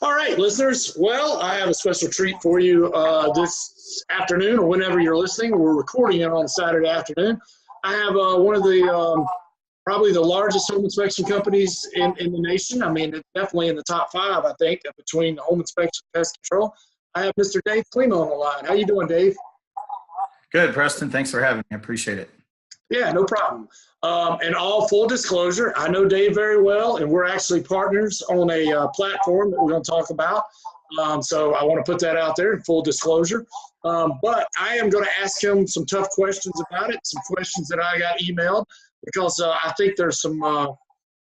All right, listeners. Well, I have a special treat for you this afternoon or whenever you're listening. We're recording it on Saturday afternoon. I have one of the probably the largest home inspection companies in the nation. I mean, it's definitely in the top five, I think, between home inspection and pest control. I have Mr. Dave Klima on the line. How you doing, Dave? Good, Preston. Thanks for having me. I appreciate it. Yeah, no problem. And all full disclosure, I know Dave very well, and we're actually partners on a platform that we're going to talk about. So I want to put that out there in full disclosure. But I am going to ask him some tough questions about it, some questions that I got emailed, because I think there's some,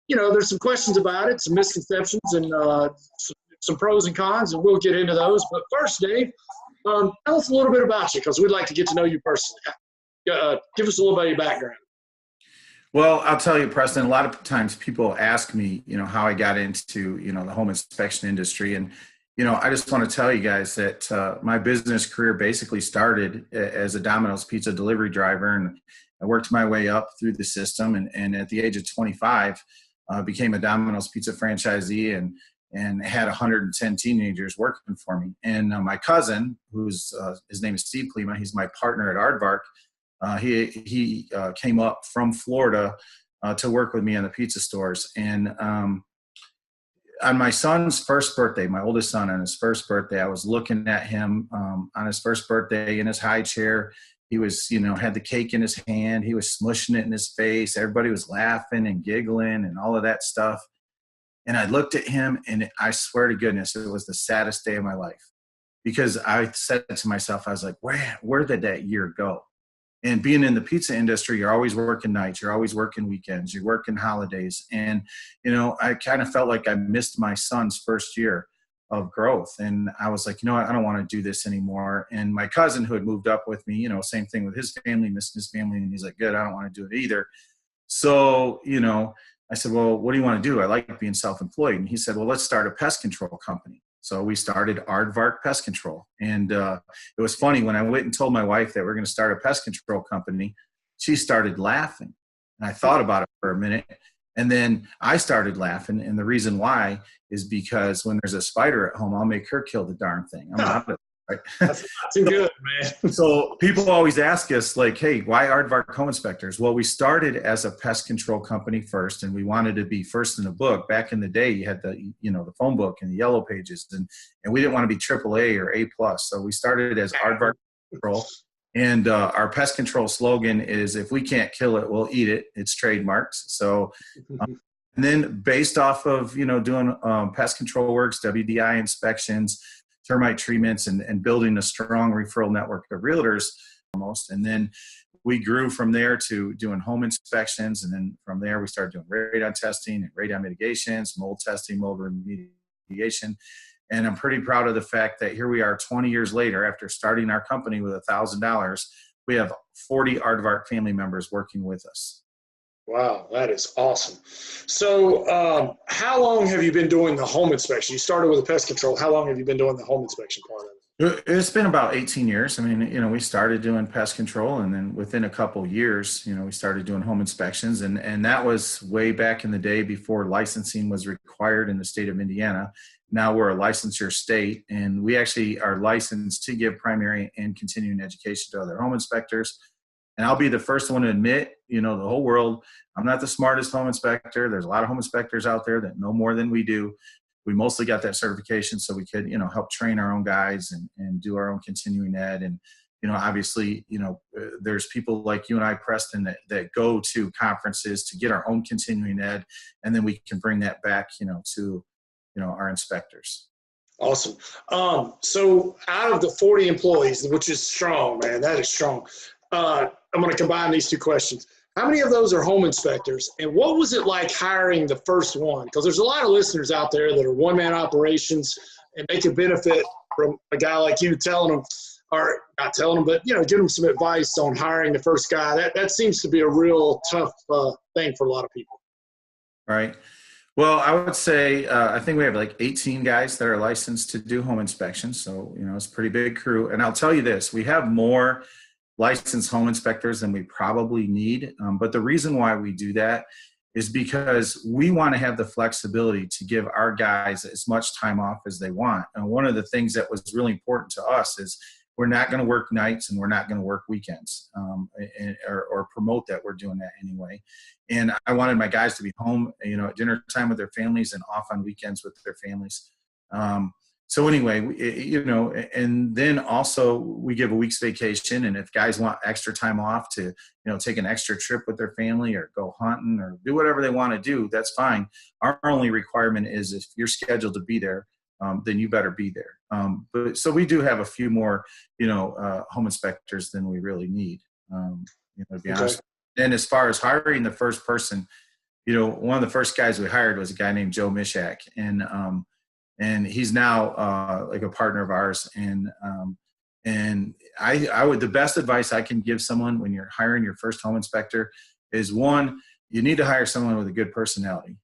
there's some questions about it, some misconceptions, and some pros and cons, and we'll get into those. But first, Dave, tell us a little bit about you, because we'd like to get to know you personally. Give us a little bit of your background. Well, I'll tell you, Preston, a lot of times people ask me, how I got into, the home inspection industry. And, I just want to tell you guys that my business career basically started as a Domino's pizza delivery driver. And I worked my way up through the system. And at the age of 25, became a Domino's pizza franchisee and had 110 teenagers working for me. And my cousin, his name is Steve Klima, he's my partner at Aardvark. He came up from Florida to work with me on the pizza stores. And on my son's first birthday, my oldest son, on his first birthday, I was looking at him on his first birthday in his high chair. He was, had the cake in his hand. He was smushing it in his face. Everybody was laughing and giggling and all of that stuff. And I looked at him, and I swear to goodness, it was the saddest day of my life, because I said to myself, I was like, where did that year go? And being in the pizza industry, you're always working nights, you're always working weekends, you're working holidays. And, I kind of felt like I missed my son's first year of growth. And I was like, I don't want to do this anymore. And my cousin, who had moved up with me, same thing with his family, missing his family. And he's like, good, I don't want to do it either. So, I said, well, what do you want to do? I like being self-employed. And he said, well, let's start a pest control company. So we started Aardvark Pest Control. And it was funny, when I went and told my wife that we're going to start a pest control company, she started laughing. And I thought about it for a minute. And then I started laughing. And the reason why is because when there's a spider at home, I'll make her kill the darn thing. I'm not right? That's too good, man. So people always ask us, like, hey, why Aardvark Home Inspectors? Well, we started as a pest control company first, and we wanted to be first in the book. Back in the day, you had the phone book and the yellow pages, and we didn't want to be AAA or A+. So we started as Aardvark Control. And our pest control slogan is, if we can't kill it, we'll eat it. It's trademarked. So and then based off of, doing pest control works, WDI inspections, termite treatments, and building a strong referral network of realtors almost. And then we grew from there to doing home inspections. And then from there, we started doing radon testing and radon mitigations, mold testing, mold remediation. And I'm pretty proud of the fact that here we are 20 years later, after starting our company with $1,000, we have 40 Aardvark family members working with us. Wow, that is awesome. So how long have you been doing the home inspection? You started with the pest control. How long have you been doing the home inspection part of it? It's been about 18 years. I mean, we started doing pest control, and then within a couple of years, we started doing home inspections. And that was way back in the day before licensing was required in the state of Indiana. Now we're a licensure state, and we actually are licensed to give primary and continuing education to other home inspectors. And I'll be the first one to admit, the whole world, I'm not the smartest home inspector. There's a lot of home inspectors out there that know more than we do. We mostly got that certification so we could, help train our own guys and do our own continuing ed. And, obviously, there's people like you and I, Preston, that go to conferences to get our own continuing ed. And then we can bring that back, to, our inspectors. Awesome. So out of the 40 employees, which is strong, man, that is strong. I'm going to combine these two questions. How many of those are home inspectors? And what was it like hiring the first one? Because there's a lot of listeners out there that are one-man operations, and they could benefit from a guy like you telling them, or not telling them, but, give them some advice on hiring the first guy. That seems to be a real tough thing for a lot of people. Right. Well, I would say I think we have like 18 guys that are licensed to do home inspections. So, it's a pretty big crew. And I'll tell you this, we have more licensed home inspectors than we probably need. But the reason why we do that is because we want to have the flexibility to give our guys as much time off as they want. And one of the things that was really important to us is we're not going to work nights and we're not going to work weekends, or promote that we're doing that anyway. And I wanted my guys to be home, at dinner time with their families and off on weekends with their families. So anyway, and then also we give a week's vacation. And if guys want extra time off to, take an extra trip with their family or go hunting or do whatever they want to do, that's fine. Our only requirement is if you're scheduled to be there, then you better be there. But so we do have a few more, home inspectors than we really need, to be honest. And as far as hiring the first person, one of the first guys we hired was a guy named Joe Mishak, and he's now like a partner of ours. And I would, the best advice I can give someone when you're hiring your first home inspector is, one, you need to hire someone with a good personality,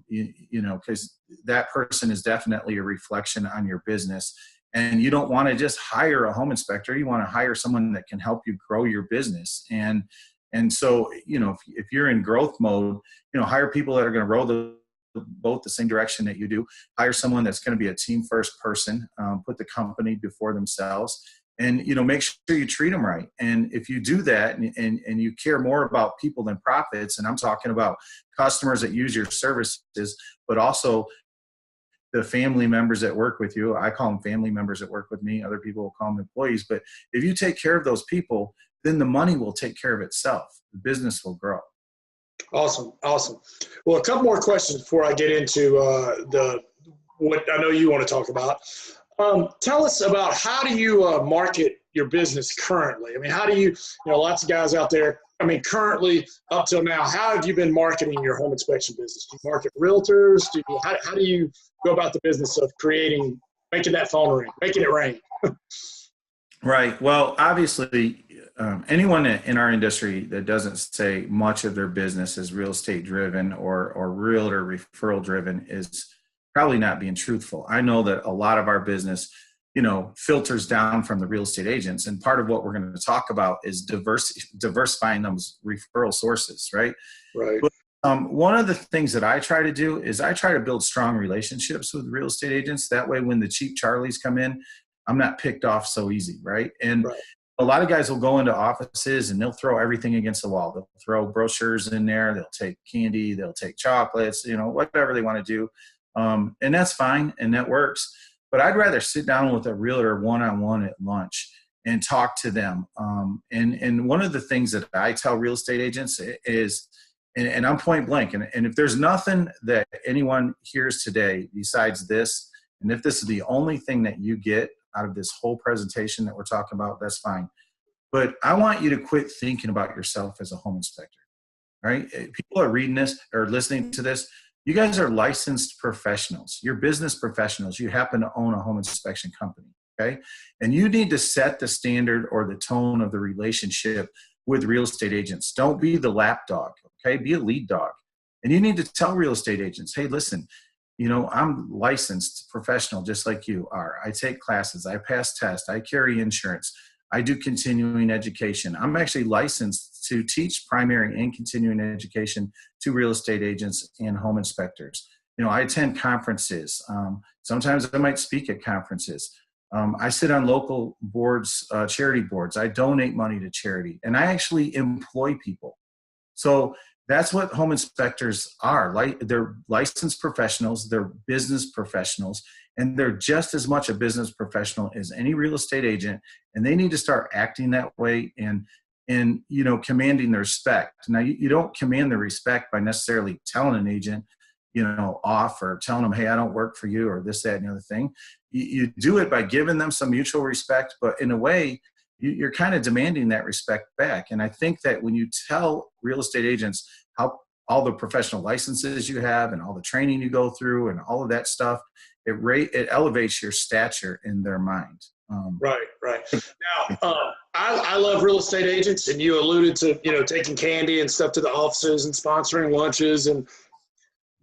because that person is definitely a reflection on your business. And you don't want to just hire a home inspector. You want to hire someone that can help you grow your business. And so, if you're in growth mode, hire people that are going to row the boat the same direction that you do. Hire someone that's going to be a team first person, put the company before themselves, and make sure you treat them right. And if you do that and you care more about people than profits, and I'm talking about customers that use your services, but also the family members that work with you. I call them family members that work with me. Other people will call them employees. But if you take care of those people, then the money will take care of itself. The business will grow. Awesome. Well, a couple more questions before I get into what I know you want to talk about. Tell us about, how do you market your business currently? I mean, how do you, lots of guys out there, currently up till now, how have you been marketing your home inspection business? Do you market realtors? How do you go about the business of making that phone ring, making it rain? Right. Well, obviously, anyone in our industry that doesn't say much of their business is real estate driven or realtor referral driven is probably not being truthful. I know that a lot of our business, filters down from the real estate agents. And part of what we're going to talk about is diversifying those referral sources, right? Right. But, one of the things that I try to do is I try to build strong relationships with real estate agents. That way, when the cheap Charlies come in, I'm not picked off so easy, right? And a lot of guys will go into offices and they'll throw everything against the wall. They'll throw brochures in there. They'll take candy. They'll take chocolates, whatever they want to do. And that's fine. And that works. But I'd rather sit down with a realtor one-on-one at lunch and talk to them. And one of the things that I tell real estate agents is, and I'm point blank, and if there's nothing that anyone hears today besides this, and if this is the only thing that you get out of this whole presentation that we're talking about, that's fine. But I want you to quit thinking about yourself as a home inspector, right? People are reading this or listening to this. You guys are licensed professionals. You're business professionals. You happen to own a home inspection company, okay? And you need to set the standard or the tone of the relationship with real estate agents. Don't be the lapdog, okay? Be a lead dog. And you need to tell real estate agents, hey, listen, I'm licensed professional just like you are. I take classes. I pass tests. I carry insurance. I do continuing education. I'm actually licensed to teach primary and continuing education to real estate agents and home inspectors. I attend conferences. Sometimes I might speak at conferences. I sit on local boards, charity boards. I donate money to charity, and I actually employ people. So that's what home inspectors are. They're licensed professionals, they're business professionals, and they're just as much a business professional as any real estate agent. And they need to start acting that way and commanding the respect. Now, you don't command the respect by necessarily telling an agent, off, or telling them, hey, I don't work for you, or this, that, and the other thing. You do it by giving them some mutual respect, but in a way, you're kind of demanding that respect back. And I think that when you tell real estate agents how all the professional licenses you have and all the training you go through and all of that stuff, it elevates your stature in their mind. Right. Now, I love real estate agents, and you alluded to, taking candy and stuff to the offices and sponsoring lunches and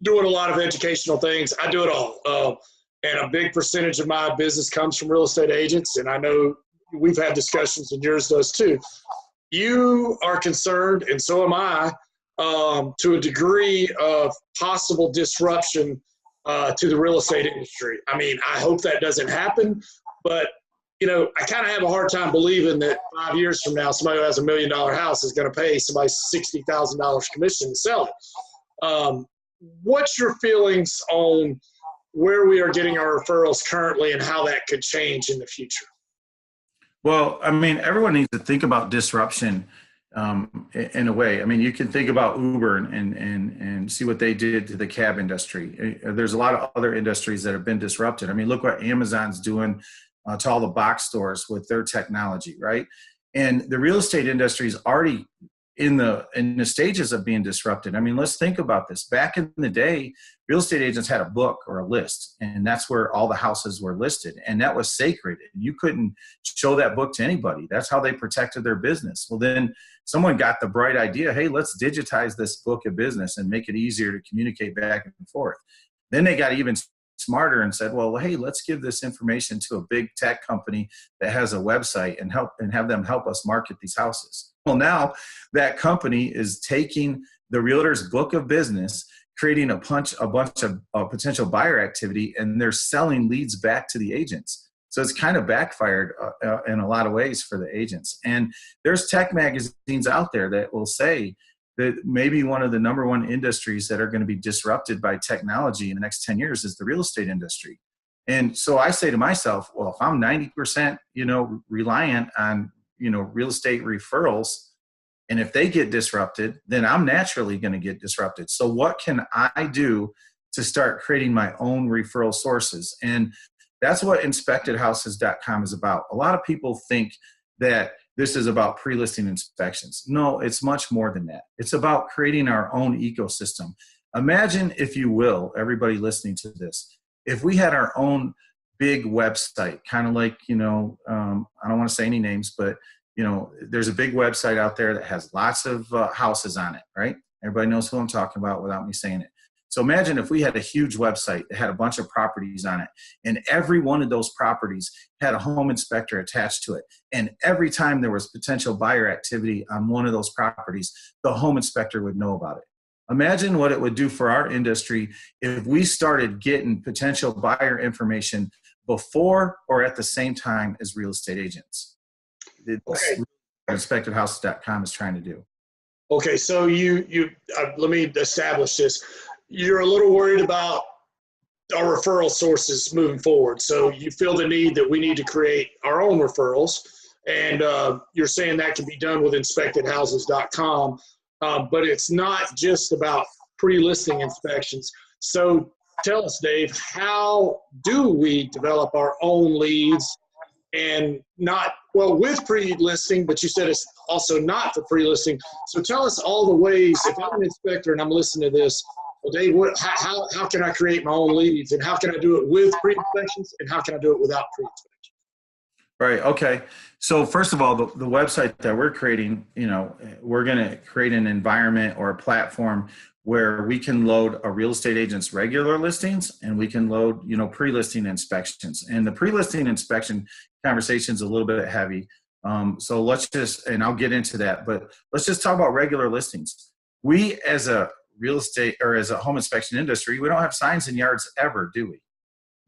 doing a lot of educational things. I do it all. And a big percentage of my business comes from real estate agents. And I know we've had discussions, and yours does too. You are concerned, and so am I, to a degree of possible disruption to the real estate industry. I mean, I hope that doesn't happen, but you know, I kind of have a hard time believing that 5 years from now, somebody who has $1 million house is going to pay somebody $60,000 commission to sell it. What's your feelings on where we are getting our referrals currently and how that could change in the future? Well, I mean, everyone needs to think about disruption in a way. I mean, you can think about Uber and see what they did to the cab industry. There's a lot of other industries that have been disrupted. I mean, look what Amazon's doing to all the box stores with their technology, right? And the real estate industry is already in the stages of being disrupted. I mean, let's think about this. Back in the day, real estate agents had a book or a list, and that's where all the houses were listed, and that was sacred. You couldn't show that book to anybody. That's how they protected their business. Well, then someone got the bright idea, hey, let's digitize this book of business and make it easier to communicate back and forth. Then they got even smarter and said, well, hey, let's give this information to a big tech company that has a website and have them help us market these houses. Well, now that company is taking the realtor's book of business, creating a bunch of potential buyer activity, and they're selling leads back to the agents. So it's kind of backfired in a lot of ways for the agents. And there's tech magazines out there that will say that maybe one of the number one industries that are going to be disrupted by technology in the next 10 years is the real estate industry. And so I say to myself, well, if I'm 90%, reliant on, real estate referrals, and if they get disrupted, then I'm naturally going to get disrupted. So what can I do to start creating my own referral sources? And that's what inspectedhouses.com is about. A lot of people think that this is about pre-listing inspections. No, it's much more than that. It's about creating our own ecosystem. Imagine, if you will, everybody listening to this, if we had our own big website, kind of like, I don't want to say any names, but, there's a big website out there that has lots of houses on it, right? Everybody knows who I'm talking about without me saying it. So imagine if we had a huge website that had a bunch of properties on it, and every one of those properties had a home inspector attached to it. And every time there was potential buyer activity on one of those properties, the home inspector would know about it. Imagine what it would do for our industry if we started getting potential buyer information before or at the same time as real estate agents. That's what inspectedhouses.com is trying to do. Okay, so let me establish this. You're a little worried about our referral sources moving forward. So you feel the need that we need to create our own referrals, and you're saying that can be done with inspectedhouses.com, but it's not just about pre-listing inspections. So tell us, Dave, how do we develop our own leads, and with pre-listing, but you said it's also not for pre-listing. So tell us all the ways, if I'm an inspector and I'm listening to this, well, Dave, how can I create my own leads, and how can I do it with pre-inspections, and how can I do it without pre-inspections? Right. Okay. So first of all, the website that we're creating, we're going to create an environment or a platform where we can load a real estate agent's regular listings, and we can load, pre-listing inspections. And the pre-listing inspection conversation is a little bit heavy. So let's just, and I'll get into that, but let's just talk about regular listings. We, as a real estate or as a home inspection industry, we don't have signs in yards ever, do we?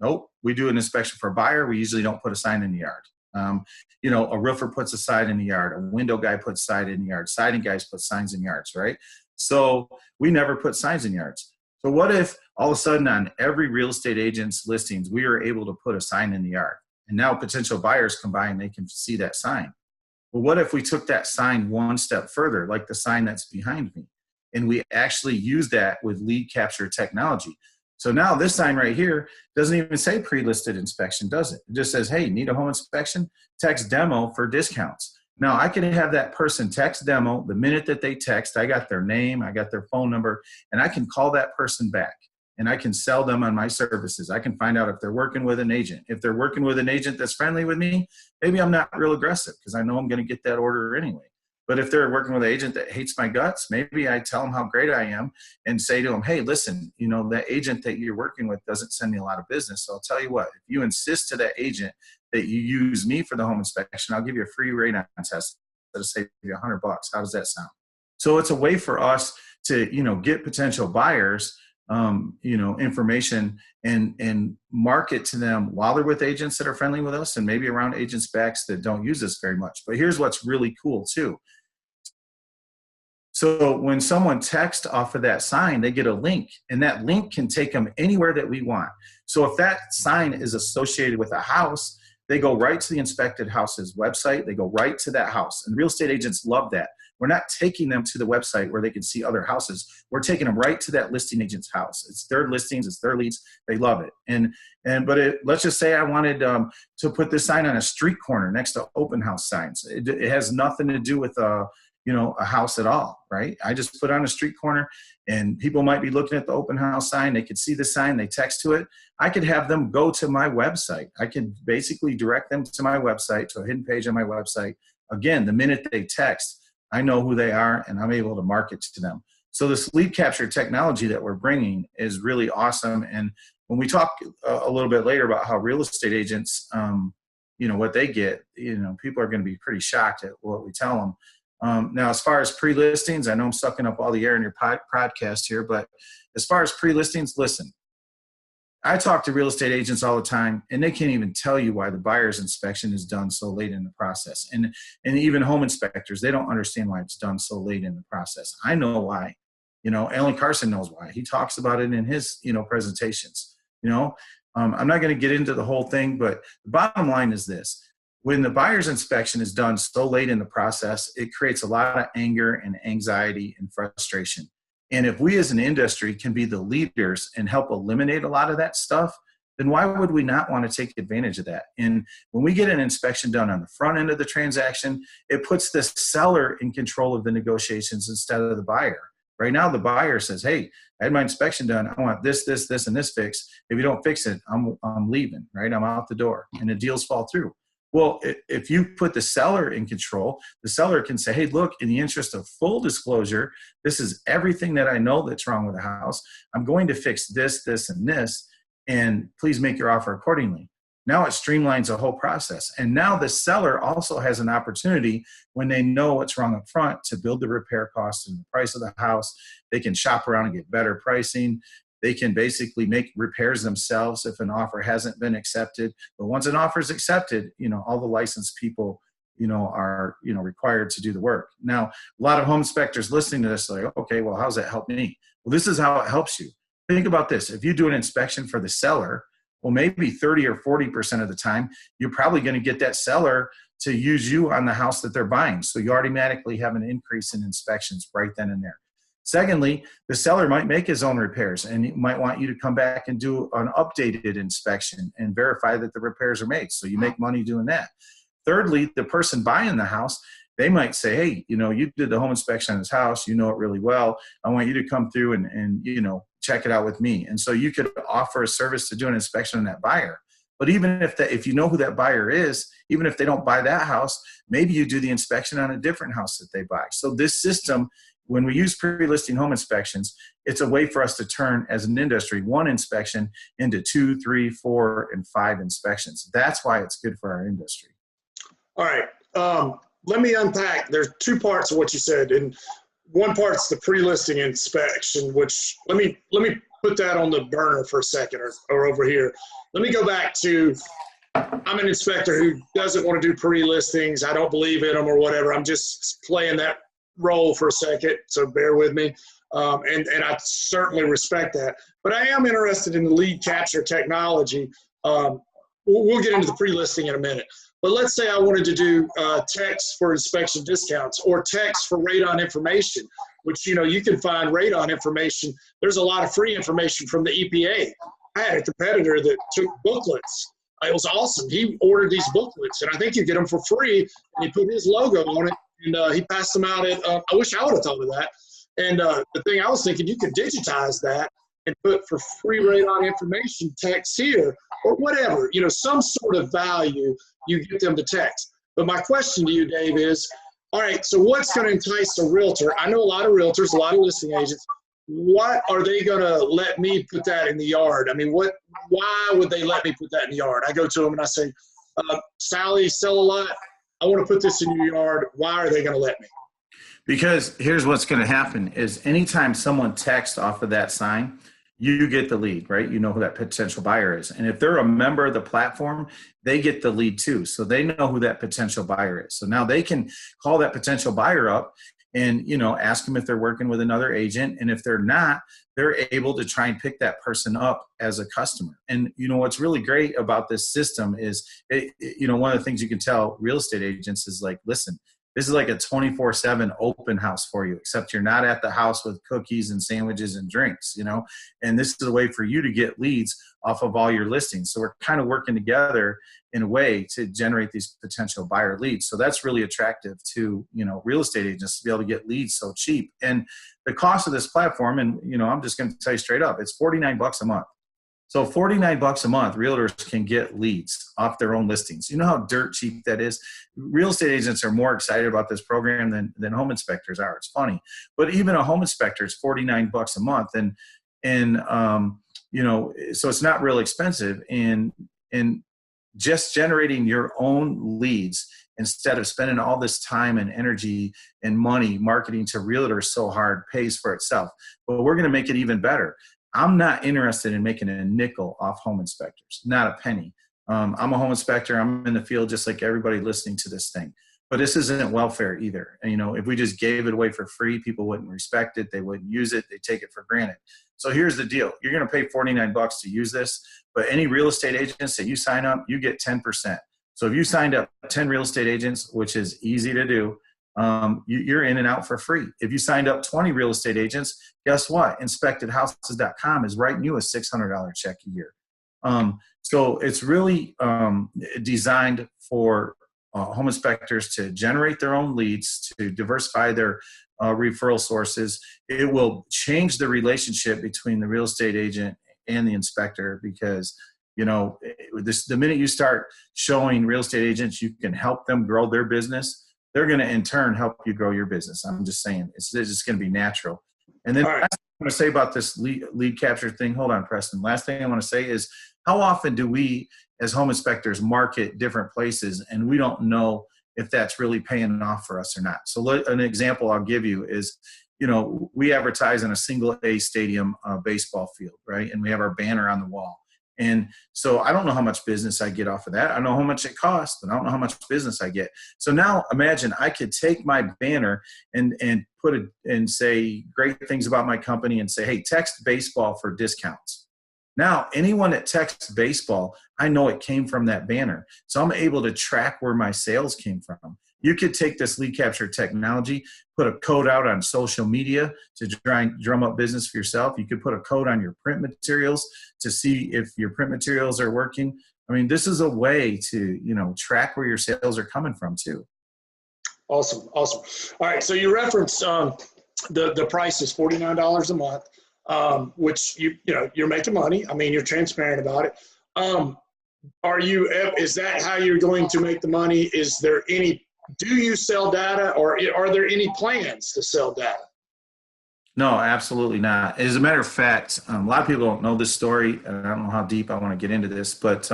Nope. We do an inspection for a buyer. We usually don't put a sign in the yard. A roofer puts a sign in the yard. A window guy puts a sign in the yard. Siding guys put signs in yards, right? So we never put signs in yards. So what if all of a sudden on every real estate agent's listings, we are able to put a sign in the yard, and now potential buyers come by and they can see that sign? Well, what if we took that sign one step further, like the sign that's behind me, and we actually use that with lead capture technology? So now this sign right here doesn't even say pre-listed inspection, does it? It just says, hey, need a home inspection? Text demo for discounts. Now I can have that person text demo. The minute that they text, I got their name, I got their phone number, and I can call that person back, and I can sell them on my services. I can find out if they're working with an agent. If they're working with an agent that's friendly with me, maybe I'm not real aggressive because I know I'm going to get that order anyway. But if they're working with an agent that hates my guts, maybe I tell them how great I am and say to them, hey, listen, that agent that you're working with doesn't send me a lot of business. So I'll tell you what, if you insist to that agent that you use me for the home inspection, I'll give you a free radon test that'll save you $100. How does that sound? So it's a way for us to, get potential buyers, information and market to them while they're with agents that are friendly with us and maybe around agents backs that don't use us very much. But here's what's really cool too. So when someone texts off of that sign, they get a link, and that link can take them anywhere that we want. So if that sign is associated with a house, they go right to the inspected house's website. They go right to that house. And real estate agents love that. We're not taking them to the website where they can see other houses. We're taking them right to that listing agent's house. It's their listings, it's their leads. They love it. But let's just say I wanted to put this sign on a street corner next to open house signs. It has nothing to do with a house at all, right? I just put on a street corner, and people might be looking at the open house sign. They could see the sign, they text to it. I could have them go to my website. I could basically direct them to my website, to a hidden page on my website. Again, the minute they text, I know who they are, and I'm able to market to them. So this lead capture technology that we're bringing is really awesome. And when we talk a little bit later about how real estate agents, what they get, people are going to be pretty shocked at what we tell them. Now, as far as pre-listings, I know I'm sucking up all the air in your podcast here, but as far as pre-listings, listen, I talk to real estate agents all the time, and they can't even tell you why the buyer's inspection is done so late in the process. And even home inspectors, they don't understand why it's done so late in the process. I know why. Alan Carson knows why. He talks about it in his, presentations. I'm not going to get into the whole thing, but the bottom line is this. When the buyer's inspection is done so late in the process, it creates a lot of anger and anxiety and frustration. And if we as an industry can be the leaders and help eliminate a lot of that stuff, then why would we not want to take advantage of that? And when we get an inspection done on the front end of the transaction, it puts the seller in control of the negotiations instead of the buyer. Right now, the buyer says, hey, I had my inspection done. I want this, this, this, and this fixed. If you don't fix it, I'm leaving, right? I'm out the door, and the deals fall through. Well, if you put the seller in control, the seller can say, hey, look, in the interest of full disclosure, this is everything that I know that's wrong with the house. I'm going to fix this, this, and this, and please make your offer accordingly. Now it streamlines the whole process. And now the seller also has an opportunity, when they know what's wrong up front, to build the repair costs and the price of the house. They can shop around and get better pricing. They can basically make repairs themselves if an offer hasn't been accepted. But once an offer is accepted, all the licensed people, are, required to do the work. Now, a lot of home inspectors listening to this are like, okay, well, how's that help me? Well, this is how it helps you. Think about this. If you do an inspection for the seller, well, maybe 30 or 40% of the time, you're probably going to get that seller to use you on the house that they're buying. So you automatically have an increase in inspections right then and there. Secondly, the seller might make his own repairs, and he might want you to come back and do an updated inspection and verify that the repairs are made. So you make money doing that. Thirdly, the person buying the house, they might say, hey, you did the home inspection on this house. You know it really well. I want you to come through and check it out with me. And so you could offer a service to do an inspection on that buyer. But even if you know who that buyer is, even if they don't buy that house, maybe you do the inspection on a different house that they buy. So this system, when we use pre-listing home inspections, it's a way for us to turn, as an industry, one inspection into 2, 3, 4, and 5 inspections. That's why it's good for our industry. All right. Let me unpack. There's two parts of what you said. And one part's the pre-listing inspection, which let me put that on the burner for a second, or over here. Let me go back to, I'm an inspector who doesn't want to do pre-listings. I don't believe in them or whatever. I'm just playing that role for a second, so bear with me. And I certainly respect that. But I am interested in the lead capture technology. We'll get into the pre-listing in a minute. But let's say I wanted to do text for inspection discounts, or text for radon information, which, you can find radon information. There's a lot of free information from the EPA. I had a competitor that took booklets. It was awesome. He ordered these booklets, and I think you get them for free, and he put his logo on it, and he passed them out at, I wish I would have thought of that. And the thing I was thinking, you could digitize that and put for free radon information text here, or whatever, some sort of value you get them to text. But my question to you, Dave, is, all right, so what's going to entice a realtor? I know a lot of realtors, a lot of listing agents. What are they going to let me put that in the yard? I mean, why would they let me put that in the yard? I go to them and I say, Sally, sell a lot. I want to put this in your yard. Why are they going to let me? Because here's what's going to happen is anytime someone texts off of that sign, you get the lead, right? You know who that potential buyer is. And if they're a member of the platform, they get the lead too. So they know who that potential buyer is. So now they can call that potential buyer up and, you know, ask them if they're working with another agent. And if they're not, they're able to try and pick that person up as a customer. And, you know, what's really great about this system is, you know, one of the things you can tell real estate agents is like, listen, this is like a 24/7 open house for you, except you're not at the house with cookies and sandwiches and drinks, you know, and this is a way for you to get leads off of all your listings. So we're kind of working together in a way to generate these potential buyer leads. So that's really attractive to, you know, real estate agents to be able to get leads so cheap. And the cost of this platform, and, you know, I'm just going to tell you straight up, it's $49 a month. So $49 a month, realtors can get leads off their own listings. You know how dirt cheap that is? Real estate agents are more excited about this program than home inspectors are. It's funny. But even a home inspector is $49 a month. And you know, so it's not real expensive. And just generating your own leads instead of spending all this time and energy and money marketing to realtors so hard pays for itself. But we're going to make it even better. I'm not interested in making a nickel off home inspectors, not a penny. I'm a home inspector. I'm in the field just like everybody listening to this thing. But this isn't welfare either. And, you know, if we just gave it away for free, people wouldn't respect it. They wouldn't use it. They take it for granted. So here's the deal. You're going to pay $49 to use this, but any real estate agents that you sign up, you get 10%. So if you signed up 10 real estate agents, which is easy to do, you're in and out for free. If you signed up 20 real estate agents, guess what? InspectedHouses.com is writing you a $600 check a year. So it's really designed for home inspectors to generate their own leads, to diversify their referral sources. It will change the relationship between the real estate agent and the inspector because, you know, the minute you start showing real estate agents you can help them grow their business, they're going to in turn help you grow your business. I'm just saying it's just going to be natural. And then last thing I want to say about this lead capture thing, hold on, Preston. Last thing I want to say is how often do we as home inspectors market different places and we don't know if that's really paying off for us or not. So an example I'll give you is, you know, we advertise in a single A stadium baseball field, right? And we have our banner on the wall. And so I don't know how much business I get off of that. I know how much it costs, but I don't know how much business I get. So now imagine I could take my banner and put it and say great things about my company and say, hey, text baseball for discounts. Now, anyone that texts baseball, I know it came from that banner. So I'm able to track where my sales came from. You could take this lead capture technology, put a code out on social media to try and drum up business for yourself. You could put a code on your print materials to see if your print materials are working. I mean, this is a way to, you know, track where your sales are coming from too. Awesome. All right. So you referenced the price is $49 a month, which you're making money. I mean, you're transparent about it. Is that how you're going to make the money? Do you sell data, or are there any plans to sell data? No, absolutely not. As a matter of fact, a lot of people don't know this story, and I don't know how deep I want to get into this, but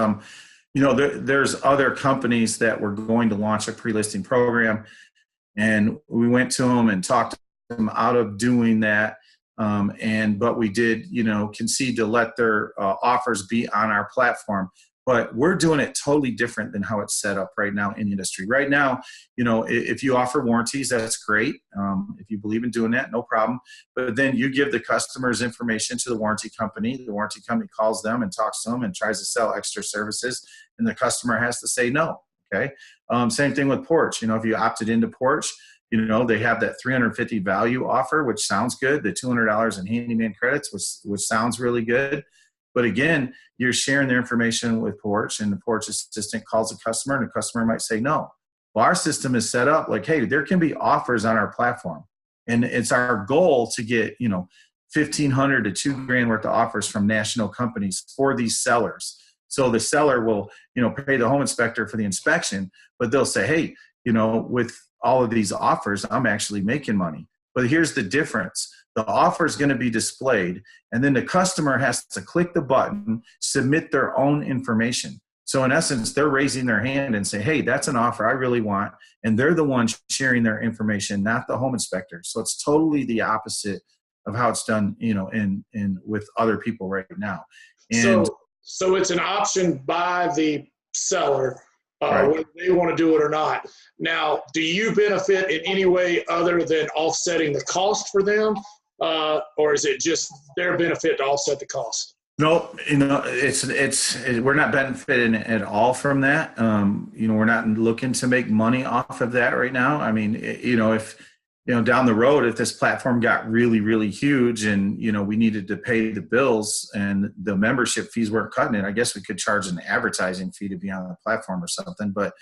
there's other companies that were going to launch a pre-listing program, and we went to them and talked them out of doing that. But we did, concede to let their offers be on our platform. But we're doing it totally different than how it's set up right now in the industry. Right now, if you offer warranties, that's great. If you believe in doing that, no problem. But then you give the customer's information to the warranty company. The warranty company calls them and talks to them and tries to sell extra services, and the customer has to say no. Okay. Same thing with Porch. If you opted into Porch, they have that $350 value offer, which sounds good. The $200 in handyman credits, which sounds really good. But again, you're sharing their information with Porch, and the Porch assistant calls the customer, and the customer might say no. Well, our system is set up like, hey, there can be offers on our platform. And it's our goal to get, $1,500 to $2,000 worth of offers from national companies for these sellers. So the seller will, pay the home inspector for the inspection, but they'll say, hey, with all of these offers, I'm actually making money. But here's the difference. The offer is going to be displayed, and then the customer has to click the button, submit their own information. So in essence, they're raising their hand and say, hey, that's an offer I really want. And they're the ones sharing their information, not the home inspector. So it's totally the opposite of how it's done, in with other people right now. And so it's an option by the seller, right. whether they want to do it or not. Now, do you benefit in any way other than offsetting the cost for them? Or is it just their benefit to offset the cost? No, we're not benefiting at all from that. We're not looking to make money off of that right now. I mean, if down the road, if this platform got really, really huge and, we needed to pay the bills and the membership fees weren't cutting it, I guess we could charge an advertising fee to be on the platform or something. But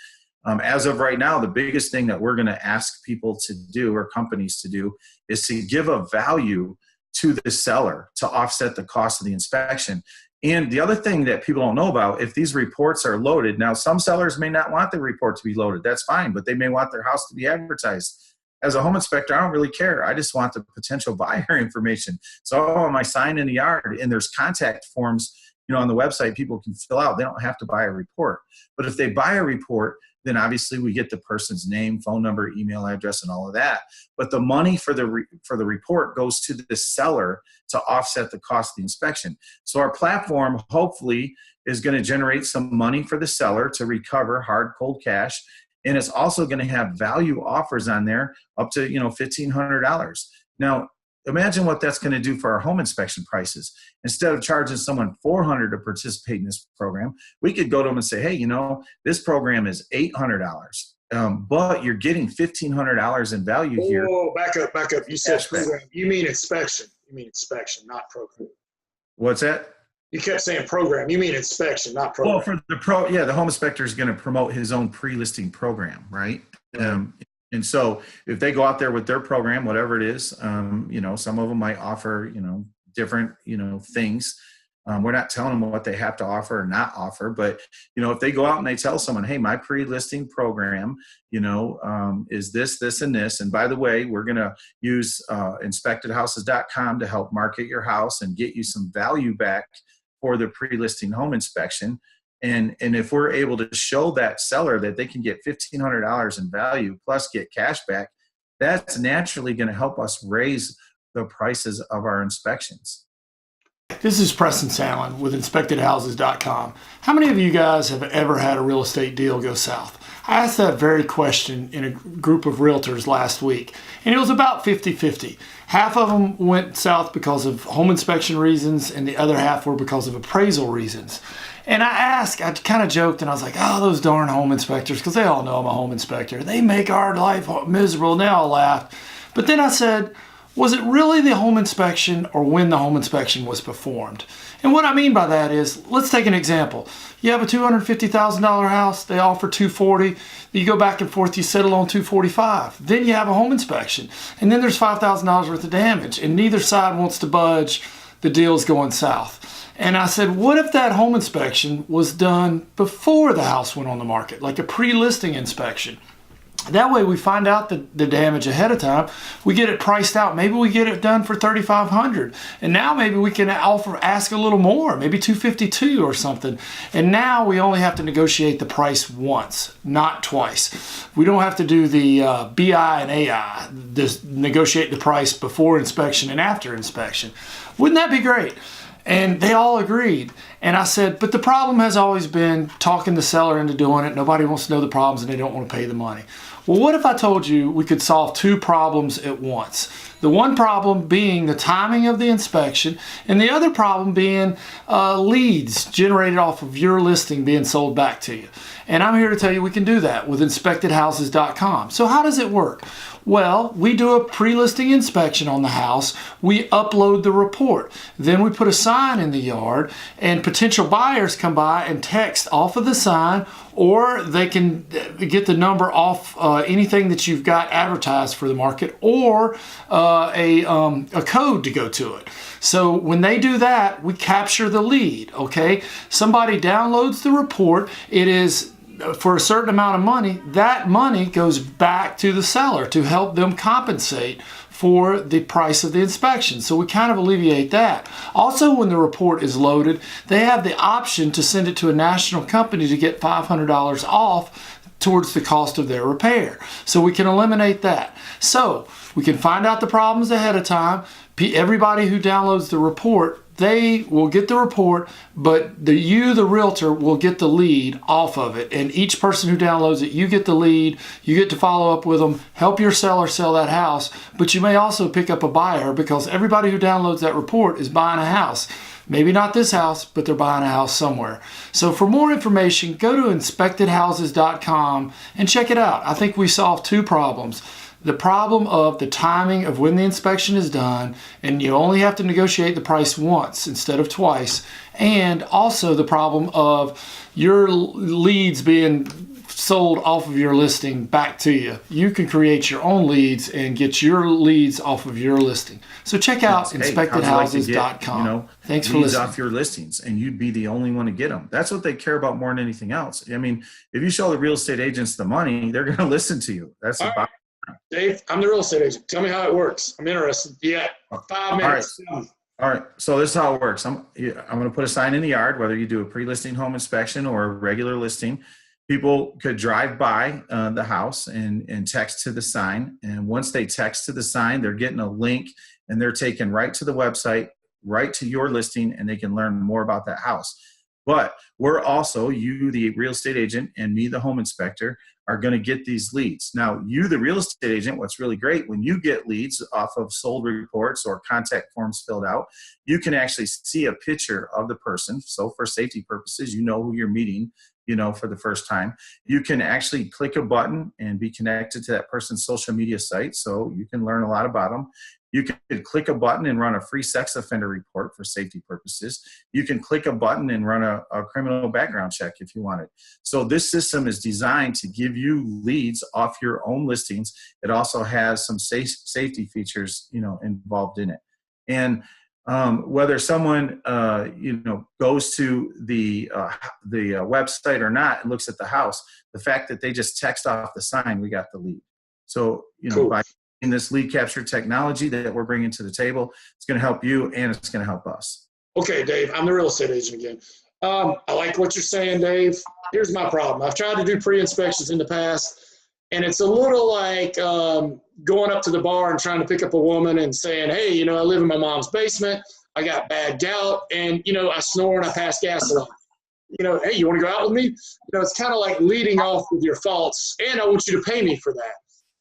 as of right now, the biggest thing that we're going to ask people to do, or companies to do, is to give a value to the seller to offset the cost of the inspection. And the other thing that people don't know about, if these reports are loaded, now some sellers may not want the report to be loaded. That's fine, but they may want their house to be advertised. As a home inspector, I don't really care. I just want the potential buyer information. So on my sign in the yard, and there's contact forms, on the website people can fill out. They don't have to buy a report. But if they buy a report, then obviously we get the person's name, phone number, email address, and all of that. But the money for the report goes to the seller to offset the cost of the inspection. So our platform hopefully is going to generate some money for the seller to recover hard, cold cash. And it's also going to have value offers on there up to, $1,500. Now, imagine what that's going to do for our home inspection prices. Instead of charging someone $400 to participate in this program, we could go to them and say, hey, this program is $800, but you're getting $1,500 in value here. Oh, back up. You said program. You mean inspection. Not program. What's that? You kept saying program. You mean inspection, not program. Well, for the home inspector is going to promote his own pre-listing program, right? And so if they go out there with their program, whatever it is, some of them might offer, different, things. We're not telling them what they have to offer or not offer, but, if they go out and they tell someone, hey, my pre-listing program, is this, this, and this. And by the way, we're going to use inspectedhouses.com to help market your house and get you some value back for the pre-listing home inspection. And if we're able to show that seller that they can get $1,500 in value plus get cash back, that's naturally going to help us raise the prices of our inspections. This is Preston Sandlin with InspectedHouses.com. How many of you guys have ever had a real estate deal go south? I asked that very question in a group of realtors last week, and it was about 50-50. Half of them went south because of home inspection reasons, and the other half were because of appraisal reasons. And I kind of joked, and I was like, oh, those darn home inspectors, because they all know I'm a home inspector. They make our life miserable, and they all laughed. But then I said, was it really the home inspection or when the home inspection was performed? And what I mean by that is, let's take an example. You have a $250,000 house, they offer $240,000. You go back and forth, you settle on $245,000. Then you have a home inspection, and then there's $5,000 worth of damage, and neither side wants to budge. The deal's going south. And I said, what if that home inspection was done before the house went on the market, like a pre-listing inspection? That way we find out the damage ahead of time. We get it priced out. Maybe we get it done for $3,500. And now maybe we can ask a little more, maybe $252 or something. And now we only have to negotiate the price once, not twice. We don't have to do the BI and AI, just negotiate the price before inspection and after inspection. Wouldn't that be great? And they all agreed. And I said, but the problem has always been talking the seller into doing it. Nobody wants to know the problems and they don't want to pay the money. Well, what if I told you we could solve two problems at once? The one problem being the timing of the inspection, and the other problem being leads generated off of your listing being sold back to you. And I'm here to tell you we can do that with InspectedHouses.com. So how does it work? Well, we do a pre-listing inspection on the house. We upload the report. Then we put a sign in the yard, and potential buyers come by and text off of the sign, or they can get the number off anything that you've got advertised for the market, or a code to go to it. So when they do that, we capture the lead, okay? Somebody downloads the report. It is for a certain amount of money. That money goes back to the seller to help them compensate for the price of the inspection. So we kind of alleviate that. Also, when the report is loaded, they have the option to send it to a national company to get $500 off towards the cost of their repair. So we can eliminate that. So we can find out the problems ahead of time. Everybody who downloads the report, they will get the report, but the realtor, will get the lead off of it. And each person who downloads it, you get the lead, you get to follow up with them, help your seller sell that house, but you may also pick up a buyer because everybody who downloads that report is buying a house. Maybe not this house, but they're buying a house somewhere. So for more information, go to inspectedhouses.com and check it out. I think we solved two problems. The problem of the timing of when the inspection is done, and you only have to negotiate the price once instead of twice, and also the problem of your leads being sold off of your listing back to you. You can create your own leads and get your leads off of your listing. So check out inspectedhouses.com. Thanks for listening. Off your listings, and you'd be the only one to get them. That's what they care about more than anything else. I mean, if you show the real estate agents the money, they're going to listen to you. That's about. Dave, I'm the real estate agent. Tell me how it works. I'm interested. Yeah, 5 minutes. All right. So this is how it works. I'm going to put a sign in the yard, whether you do a pre-listing home inspection or a regular listing. People could drive by the house and text to the sign. And once they text to the sign, they're getting a link and they're taken right to the website, right to your listing, and they can learn more about that house. But we're also, you, the real estate agent, and me, the home inspector, are going to get these leads. Now, you, the real estate agent, what's really great, when you get leads off of sold reports or contact forms filled out, you can actually see a picture of the person. So for safety purposes, you know who you're meeting, for the first time. You can actually click a button and be connected to that person's social media site, so you can learn a lot about them. You could click a button and run a free sex offender report for safety purposes. You can click a button and run a criminal background check if you wanted. So this system is designed to give you leads off your own listings. It also has some safety features, involved in it. And whether someone, goes to the website or not and looks at the house, the fact that they just text off the sign, we got the lead. So, cool. By in this lead capture technology that we're bringing to the table, it's going to help you and it's going to help us. Okay, Dave, I'm the real estate agent again. I like what you're saying, Dave. Here's my problem. I've tried to do pre-inspections in the past, and it's a little like going up to the bar and trying to pick up a woman and saying, hey, I live in my mom's basement. I got bad gout, and, I snore and I pass gas a lot. Hey, you want to go out with me? It's kind of like leading off with your faults, and I want you to pay me for that.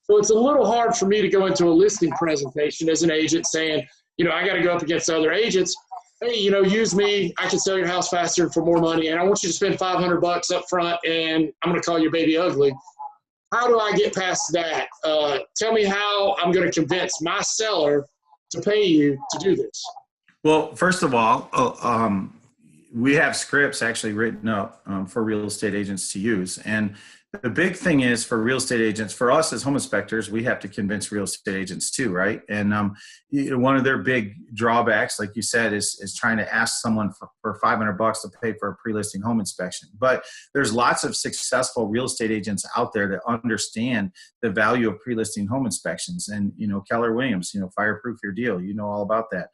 So it's a little hard for me to go into a listing presentation as an agent saying, I got to go up against other agents. Hey, use me. I can sell your house faster and for more money. And I want you to spend $500 up front, and I'm going to call your baby ugly. How do I get past that? Tell me how I'm going to convince my seller to pay you to do this. Well, first of all, we have scripts actually written up for real estate agents to use. And the big thing is for real estate agents, for us as home inspectors, we have to convince real estate agents too, right? And one of their big drawbacks, like you said, is trying to ask someone for $500 to pay for a pre-listing home inspection. But there's lots of successful real estate agents out there that understand the value of pre-listing home inspections. And, Keller Williams, fireproof your deal, all about that.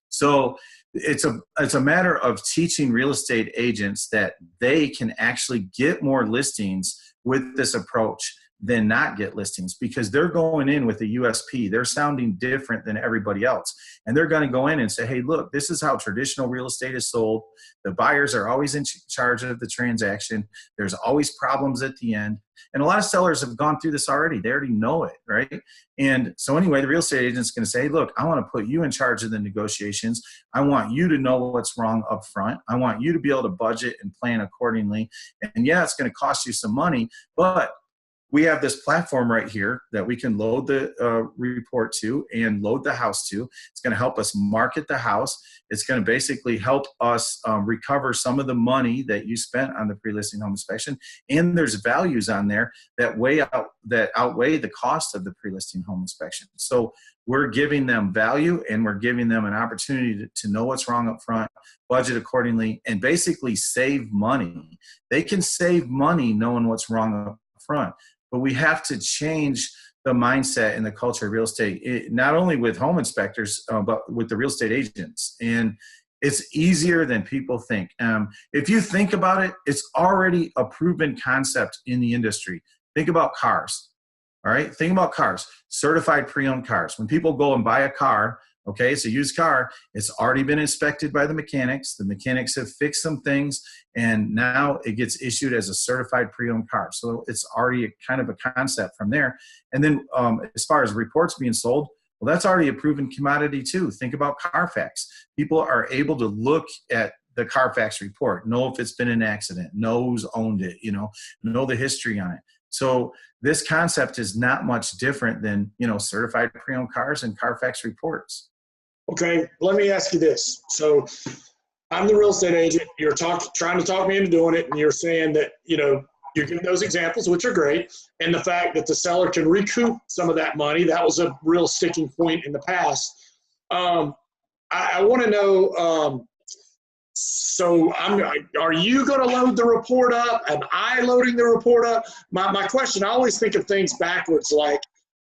So it's a matter of teaching real estate agents that they can actually get more listings with this approach than not get listings, because they're going in with a USP. They're sounding different than everybody else. And they're going to go in and say, hey, look, this is how traditional real estate is sold. The buyers are always in charge of the transaction. There's always problems at the end. And a lot of sellers have gone through this already. They already know it, right? And so anyway, the real estate agent's going to say, hey, look, I want to put you in charge of the negotiations. I want you to know what's wrong up front. I want you to be able to budget and plan accordingly. And yeah, it's going to cost you some money, but we have this platform right here that we can load the report to and load the house to. It's going to help us market the house. It's going to basically help us recover some of the money that you spent on the pre-listing home inspection. And there's values on there that outweigh the cost of the pre-listing home inspection. So we're giving them value, and we're giving them an opportunity to know what's wrong up front, budget accordingly, and basically save money. They can save money knowing what's wrong up front. But we have to change the mindset and the culture of real estate, not only with home inspectors, but with the real estate agents. And it's easier than people think. If you think about it, it's already a proven concept in the industry. Think about cars. All right. Think about cars, certified pre-owned cars. When people go and buy a car, okay, it's a used car, it's already been inspected by the mechanics. The mechanics have fixed some things, and now it gets issued as a certified pre-owned car. So it's already kind of a concept from there. And then as far as reports being sold, well, that's already a proven commodity too. Think about Carfax. People are able to look at the Carfax report, know if it's been an accident, know who's owned it, know the history on it. So this concept is not much different than, certified pre-owned cars and Carfax reports. Okay, let me ask you this. So I'm the real estate agent. You're trying to talk me into doing it, and you're saying that, you're giving those examples, which are great, and the fact that the seller can recoup some of that money, that was a real sticking point in the past. I want to know, so are you going to load the report up? Am I loading the report up? My question, I always think of things backwards, like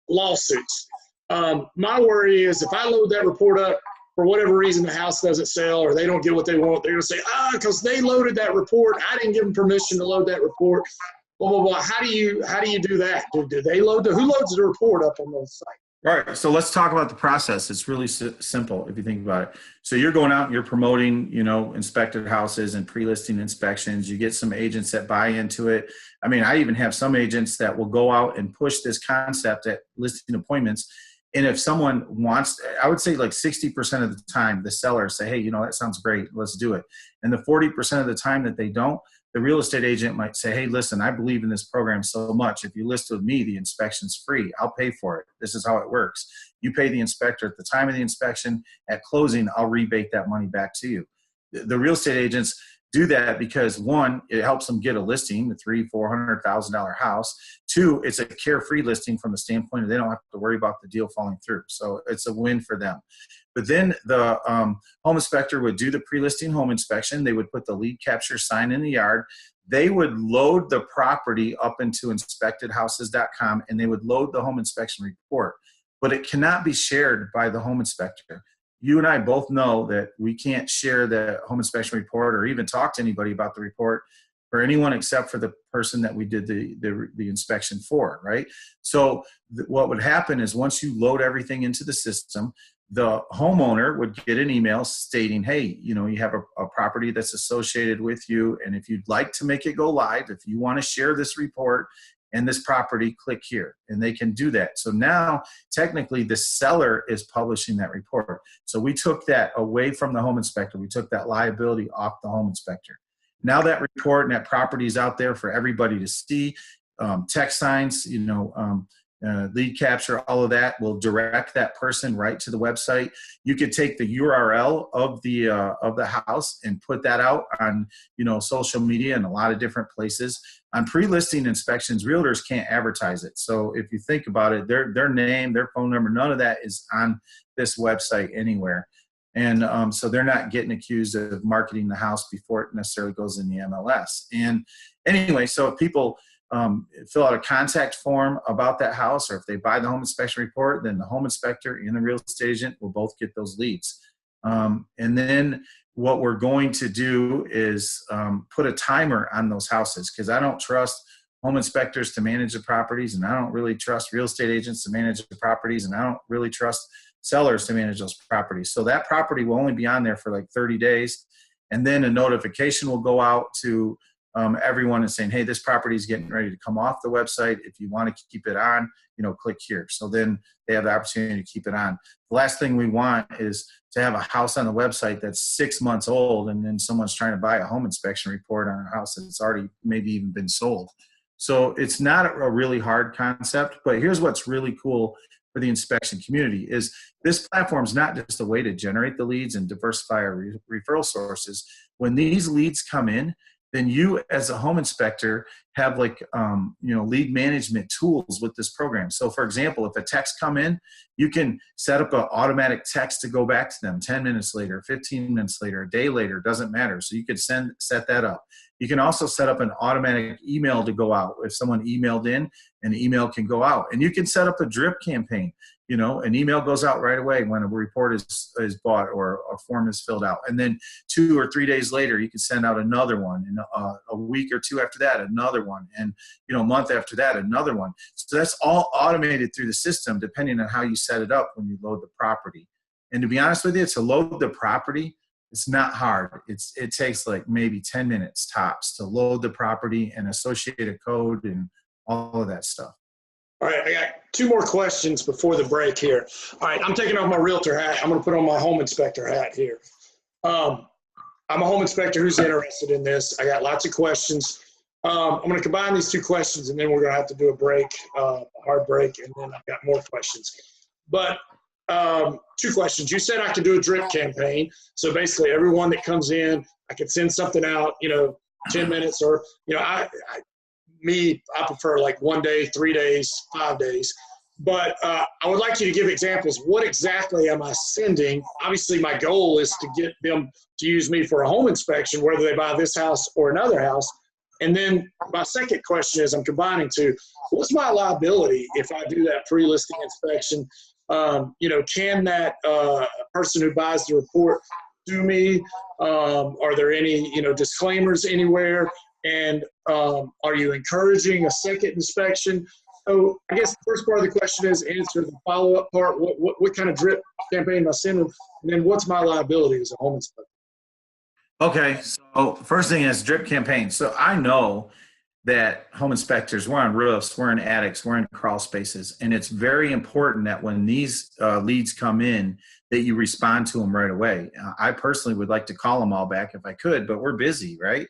lawsuits. My worry is if I load that report up, for whatever reason the house doesn't sell or they don't get what they want, they're going to say, because they loaded that report, I didn't give them permission to load that report, blah, blah, blah. How do you do that? Do they load who loads the report up on those sites? All right, so let's talk about the process. It's really simple if you think about it. So you're going out, you're promoting, inspected houses and pre-listing inspections. You get some agents that buy into it. I mean, I even have some agents that will go out and push this concept at listing appointments. And if someone wants, I would say like 60% of the time, the sellers say, hey, that sounds great, let's do it. And the 40% of the time that they don't, the real estate agent might say, hey, listen, I believe in this program so much. If you list with me, the inspection's free. I'll pay for it. This is how it works. You pay the inspector at the time of the inspection. At closing, I'll rebate that money back to you. The real estate agents do that because, one, it helps them get a listing, the $300,000-$400,000 house. Two, it's a carefree listing from the standpoint of they don't have to worry about the deal falling through. So it's a win for them. But then the home inspector would do the pre-listing home inspection. They would put the lead capture sign in the yard. They would load the property up into inspectedhouses.com, and they would load the home inspection report. But it cannot be shared by the home inspector. You and I both know that we can't share the home inspection report or even talk to anybody about the report for anyone except for the person that we did the inspection for, right? So what would happen is once you load everything into the system, the homeowner would get an email stating, hey, you have a property that's associated with you, and if you'd like to make it go live, if you want to share this report and this property, click here, and they can do that. So now technically the seller is publishing that report. So we took that away from the home inspector. We took that liability off the home inspector. Now that report and that property is out there for everybody to see. Text signs, lead capture, all of that will direct that person right to the website. You could take the URL of the house and put that out on social media and a lot of different places. On pre-listing inspections, realtors can't advertise it. So if you think about it, their name, their phone number, none of that is on this website anywhere. And so they're not getting accused of marketing the house before it necessarily goes in the MLS. And anyway, so if people fill out a contact form about that house, or if they buy the home inspection report, then the home inspector and the real estate agent will both get those leads. And then what we're going to do is put a timer on those houses, because I don't trust home inspectors to manage the properties, and I don't really trust real estate agents to manage the properties, and I don't really trust sellers to manage those properties. So that property will only be on there for like 30 days. And then a notification will go out to everyone and saying, hey, this property is getting ready to come off the website. If you want to keep it on, click here. So then they have the opportunity to keep it on. The last thing we want is to have a house on the website that's 6 months old, and then someone's trying to buy a home inspection report on a house that's already maybe even been sold. So it's not a really hard concept, but here's what's really cool for the inspection community is this platform is not just a way to generate the leads and diversify our referral sources. When these leads come in, then you as a home inspector have lead management tools with this program. So for example, if a text come in, you can set up an automatic text to go back to them 10 minutes later, 15 minutes later, a day later, doesn't matter. So you could set that up. You can also set up an automatic email to go out. If someone emailed in, an email can go out. And you can set up a drip campaign. You know, an email goes out right away when a report is bought or a form is filled out. And then 2 or 3 days later, you can send out another one. And a week or two after that, another one. And, you know, a month after that, another one. So that's all automated through the system, depending on how you set it up when you load the property. And to be honest with you, to load the property, it's not hard. It takes like maybe 10 minutes tops to load the property and associated code and all of that stuff. All right, I got 2 more questions before the break here. All right, I'm taking off my realtor hat. I'm going to put on my home inspector hat here. I'm a home inspector who's interested in this. I got lots of questions. I'm going to combine these 2 questions, and then we're going to have to do a break, a hard break, and then I've got more questions. But 2 questions. You said I could do a drip campaign. So basically everyone that comes in, I could send something out, you know, 10 minutes or, you know, I prefer like 1 day, 3 days, 5 days. But I would like you to give examples. What exactly am I sending? Obviously my goal is to get them to use me for a home inspection, whether they buy this house or another house. And then my second question is I'm combining 2. What's my liability if I do that pre-listing inspection? You know, can that person who buys the report sue me? Are there any, you know, disclaimers anywhere? And are you encouraging a second inspection? So I guess the first part of the question is answer the follow-up part. What kind of drip campaign am I sending? And then what's my liability as a home inspector? Okay, so first thing is drip campaign. So I know that home inspectors, we're on roofs, we're in attics, we're in crawl spaces. And it's very important that when these leads come in, that you respond to them right away. I personally would like to call them all back if I could, but we're busy, right?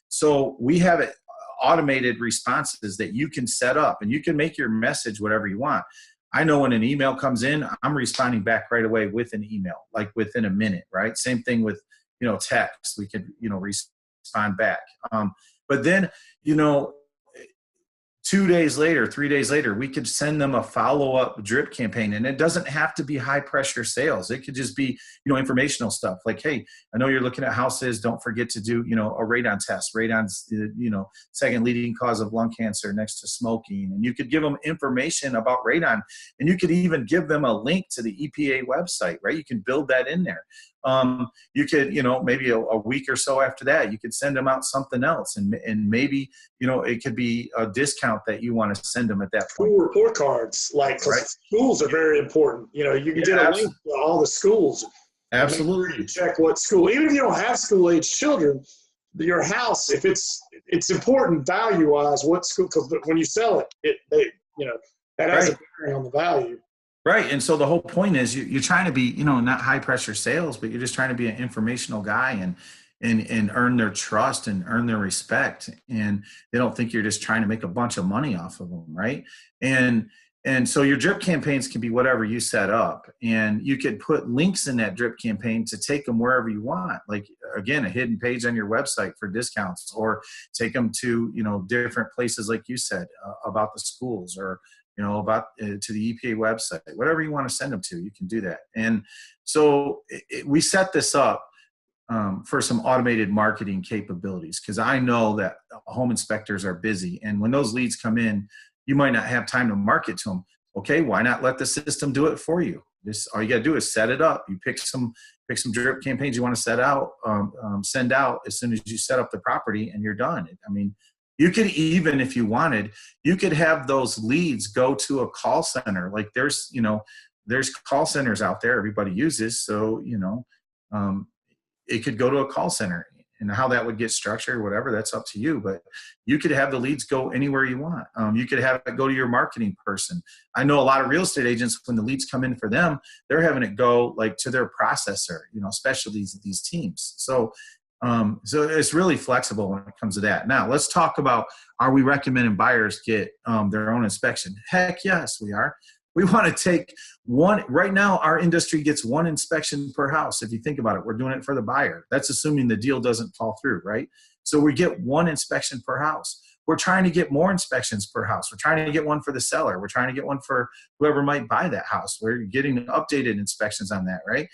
So we have it automated responses that you can set up, and you can make your message whatever you want. I know when an email comes in, I'm responding back right away with an email, like within a minute, right? Same thing with, you know, text. We can, you know, respond back. But then, you know, 2 days later, 3 days later, we could send them a follow-up drip campaign. And it doesn't have to be high-pressure sales. It could just be, you know, informational stuff like, hey, I know you're looking at houses. Don't forget to do, you know, a radon test. Radon's, you know, second leading cause of lung cancer next to smoking. And you could give them information about radon. And you could even give them a link to the EPA website, right? You can build that in there. You could, you know, maybe a week or so after that, you could send them out something else. And maybe, you know, it could be a discount that you want to send them at that point. School report cards, like right. Schools are very important. You know, you can get a link to all the schools. Absolutely. You check what school, even if you don't have school-age children, your house, if it's important value-wise, what school, because when you sell it, you know, that has a bearing on the value. Right. And so the whole point is you're trying to be, you know, not high pressure sales, but you're just trying to be an informational guy and earn their trust and earn their respect. And they don't think you're just trying to make a bunch of money off of them. Right. And so your drip campaigns can be whatever you set up, and you could put links in that drip campaign to take them wherever you want. Like, again, a hidden page on your website for discounts, or take them to, you know, different places, like you said, about the schools, or, you know, about to the EPA website, whatever you want to send them to, you can do that. And so we set this up for some automated marketing capabilities, because I know that home inspectors are busy. And when those leads come in, you might not have time to market to them. Okay, why not let the system do it for you? All you got to do is set it up. You pick some drip campaigns you want to send out as soon as you set up the property, and you're done. I mean, you could even, if you wanted, you could have those leads go to a call center. Like there's call centers out there everybody uses. So, you know, it could go to a call center, and how that would get structured, whatever, that's up to you. But you could have the leads go anywhere you want. You could have it go to your marketing person. I know a lot of real estate agents, when the leads come in for them, they're having it go like to their processor, you know, especially these teams. So it's really flexible when it comes to that. Now, let's talk about, are we recommending buyers get their own inspection? Heck yes, we are. We want to take one. Right now, our industry gets one inspection per house. If you think about it, we're doing it for the buyer. That's assuming the deal doesn't fall through, right? So we get one inspection per house. We're trying to get more inspections per house. We're trying to get one for the seller. We're trying to get one for whoever might buy that house. We're getting updated inspections on that, right?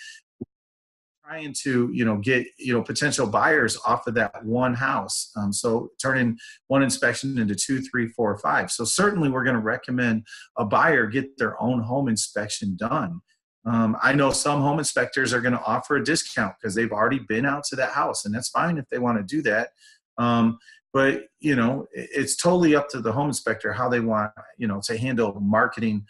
trying to, get, potential buyers off of that one house. So turning one inspection into 2, 3, 4, 5. So certainly we're going to recommend a buyer get their own home inspection done. I know some home inspectors are going to offer a discount because they've already been out to that house, and that's fine if they want to do that. But, it's totally up to the home inspector how they want, to handle marketing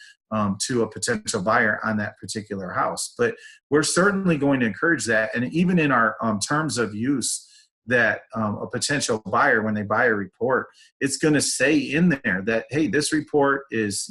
to a potential buyer on that particular house. But we're certainly going to encourage that. And even in our terms of use, that a potential buyer, when they buy a report, it's going to say in there that, hey, this report is,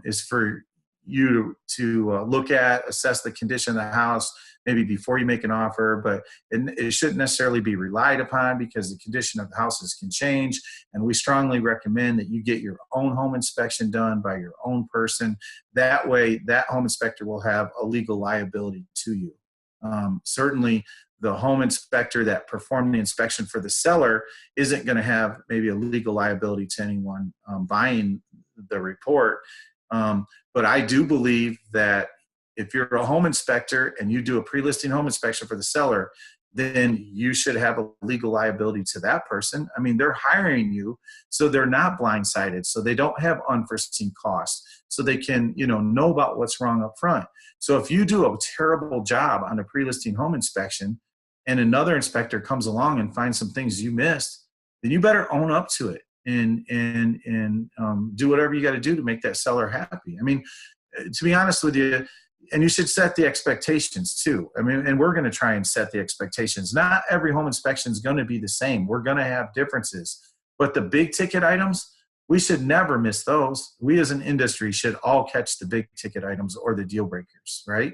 is for you to look at, assess the condition of the house, maybe before you make an offer, but it shouldn't necessarily be relied upon because the condition of the houses can change. And we strongly recommend that you get your own home inspection done by your own person. That way, that home inspector will have a legal liability to you. Certainly, the home inspector that performed the inspection for the seller isn't going to have maybe a legal liability to anyone buying the report. But I do believe that if you're a home inspector and you do a pre-listing home inspection for the seller, then you should have a legal liability to that person. I mean, they're hiring you, so they're not blindsided, so they don't have unforeseen costs, so they can, know about what's wrong up front. So if you do a terrible job on a pre-listing home inspection and another inspector comes along and finds some things you missed, then you better own up to it and do whatever you got to do to make that seller happy. I mean, to be honest with you, and you should set the expectations too. I mean, and we're going to try and set the expectations. Not every home inspection is going to be the same. We're going to have differences. But the big ticket items, we should never miss those. We as an industry should all catch the big ticket items or the deal breakers, right?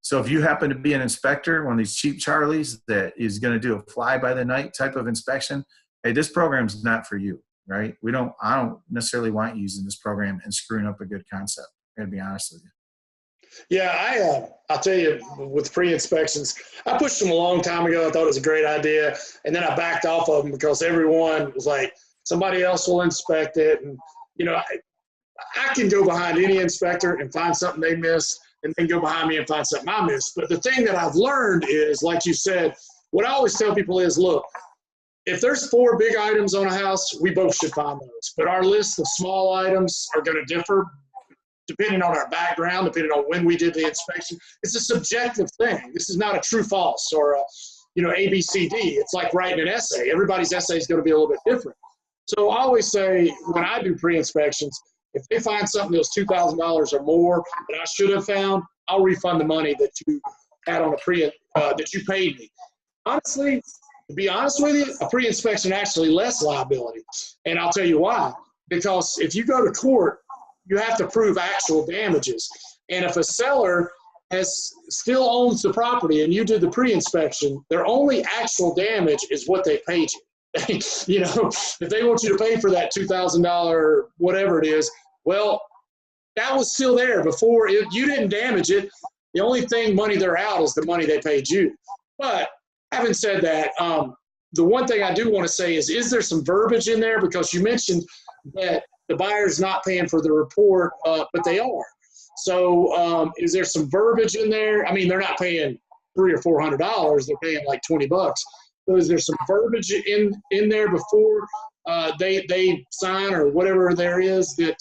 So if you happen to be an inspector, one of these cheap Charlies that is going to do a fly-by-the-night type of inspection, hey, this program's not for you, right? I don't necessarily want you using this program and screwing up a good concept. I'm going to be honest with you. Yeah, I'll tell you, with pre-inspections, I pushed them a long time ago. I thought it was a great idea. And then I backed off of them because everyone was like, somebody else will inspect it. And, I can go behind any inspector and find something they missed and then go behind me and find something I missed. But the thing that I've learned is, like you said, what I always tell people is, look, if there's 4 big items on a house, we both should find those. But our list of small items are going to differ depending on our background, depending on when we did the inspection. It's a subjective thing. This is not a true false or a, A, B, C, D. It's like writing an essay. Everybody's essay is going to be a little bit different. So I always say, when I do pre-inspections, if they find something that was $2,000 or more that I should have found, I'll refund the money that you had on that you paid me. Honestly, to be honest with you, a pre-inspection actually less liability. And I'll tell you why. Because if you go to court, you have to prove actual damages. And if a seller still owns the property and you did the pre-inspection, their only actual damage is what they paid you. If they want you to pay for that $2,000, whatever it is, well, that was still there before. You didn't damage it. The only money they're out is the money they paid you. But having said that, the one thing I do want to say is there some verbiage in there? Because you mentioned that the buyer's not paying for the report, but they are. So is there some verbiage in there? I mean, they're not paying $300 or $400. They're paying like $20. So is there some verbiage in there before they sign or whatever there is that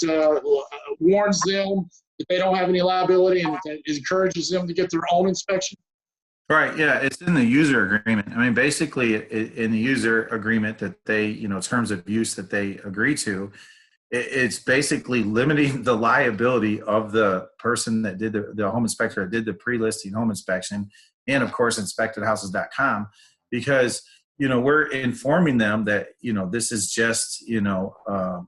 warns them that they don't have any liability and that encourages them to get their own inspection? Right. Yeah. It's in the user agreement. I mean, basically in the user agreement that they, terms of use that they agree to, it's basically limiting the liability of the person that did the home inspector that did the pre-listing home inspection, and of course inspectedhouses.com, because we're informing them that this is just a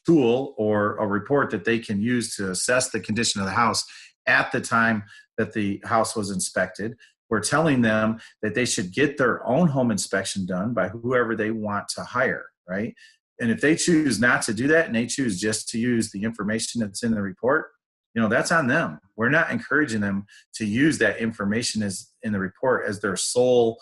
tool or a report that they can use to assess the condition of the house at the time that the house was inspected. We're telling them that they should get their own home inspection done by whoever they want to hire, right? And if they choose not to do that and they choose just to use the information that's in the report, that's on them. We're not encouraging them to use that information as in the report as their sole,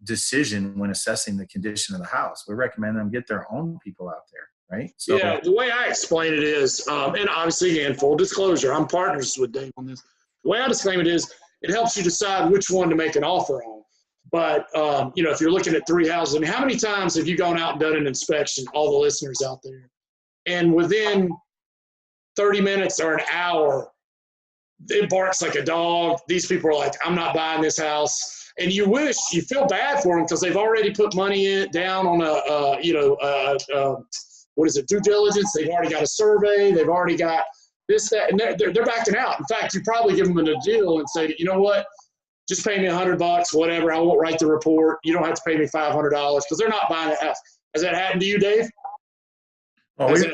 decision when assessing the condition of the house. We recommend them get their own people out there, right? So, yeah, the way I explain it is, and obviously, again, full disclosure, I'm partners with Dave on this. The way I disclaim it is it helps you decide which one to make an offer on. But, if you're looking at 3 houses, I mean, how many times have you gone out and done an inspection, all the listeners out there, and within 30 minutes or an hour, it barks like a dog. These people are like, I'm not buying this house. And you feel bad for them because they've already put money down on due diligence. They've already got a survey. They've already got this, that, and they're backing out. In fact, you probably give them a deal and say, you know what, just pay me $100, whatever. I won't write the report. You don't have to pay me $500 because they're not buying a house. Has that happened to you, Dave? Well, we've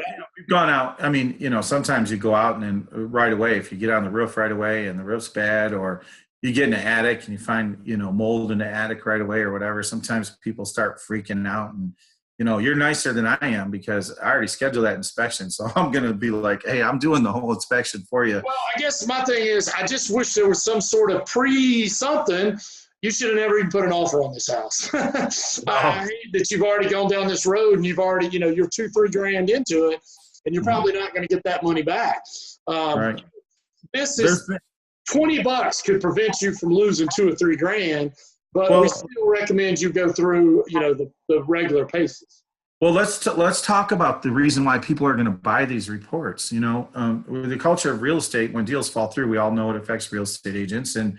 gone out. I mean, sometimes you go out and then right away, if you get on the roof right away and the roof's bad, or you get in the attic and you find, mold in the attic right away or whatever, sometimes people start freaking out. And, you're nicer than I am because I already scheduled that inspection. So I'm going to be like, hey, I'm doing the whole inspection for you. Well, I guess my thing is I just wish there was some sort of something. You should have never even put an offer on this house. I hate that you've already gone down this road and you've already, you're $2-3 grand into it, and you're probably not going to get that money back. Right. This is $20 could prevent you from losing $2 or $3 grand, but we still recommend you go through, the regular paces. Well, let's talk about the reason why people are going to buy these reports. With the culture of real estate, when deals fall through, we all know it affects real estate agents. And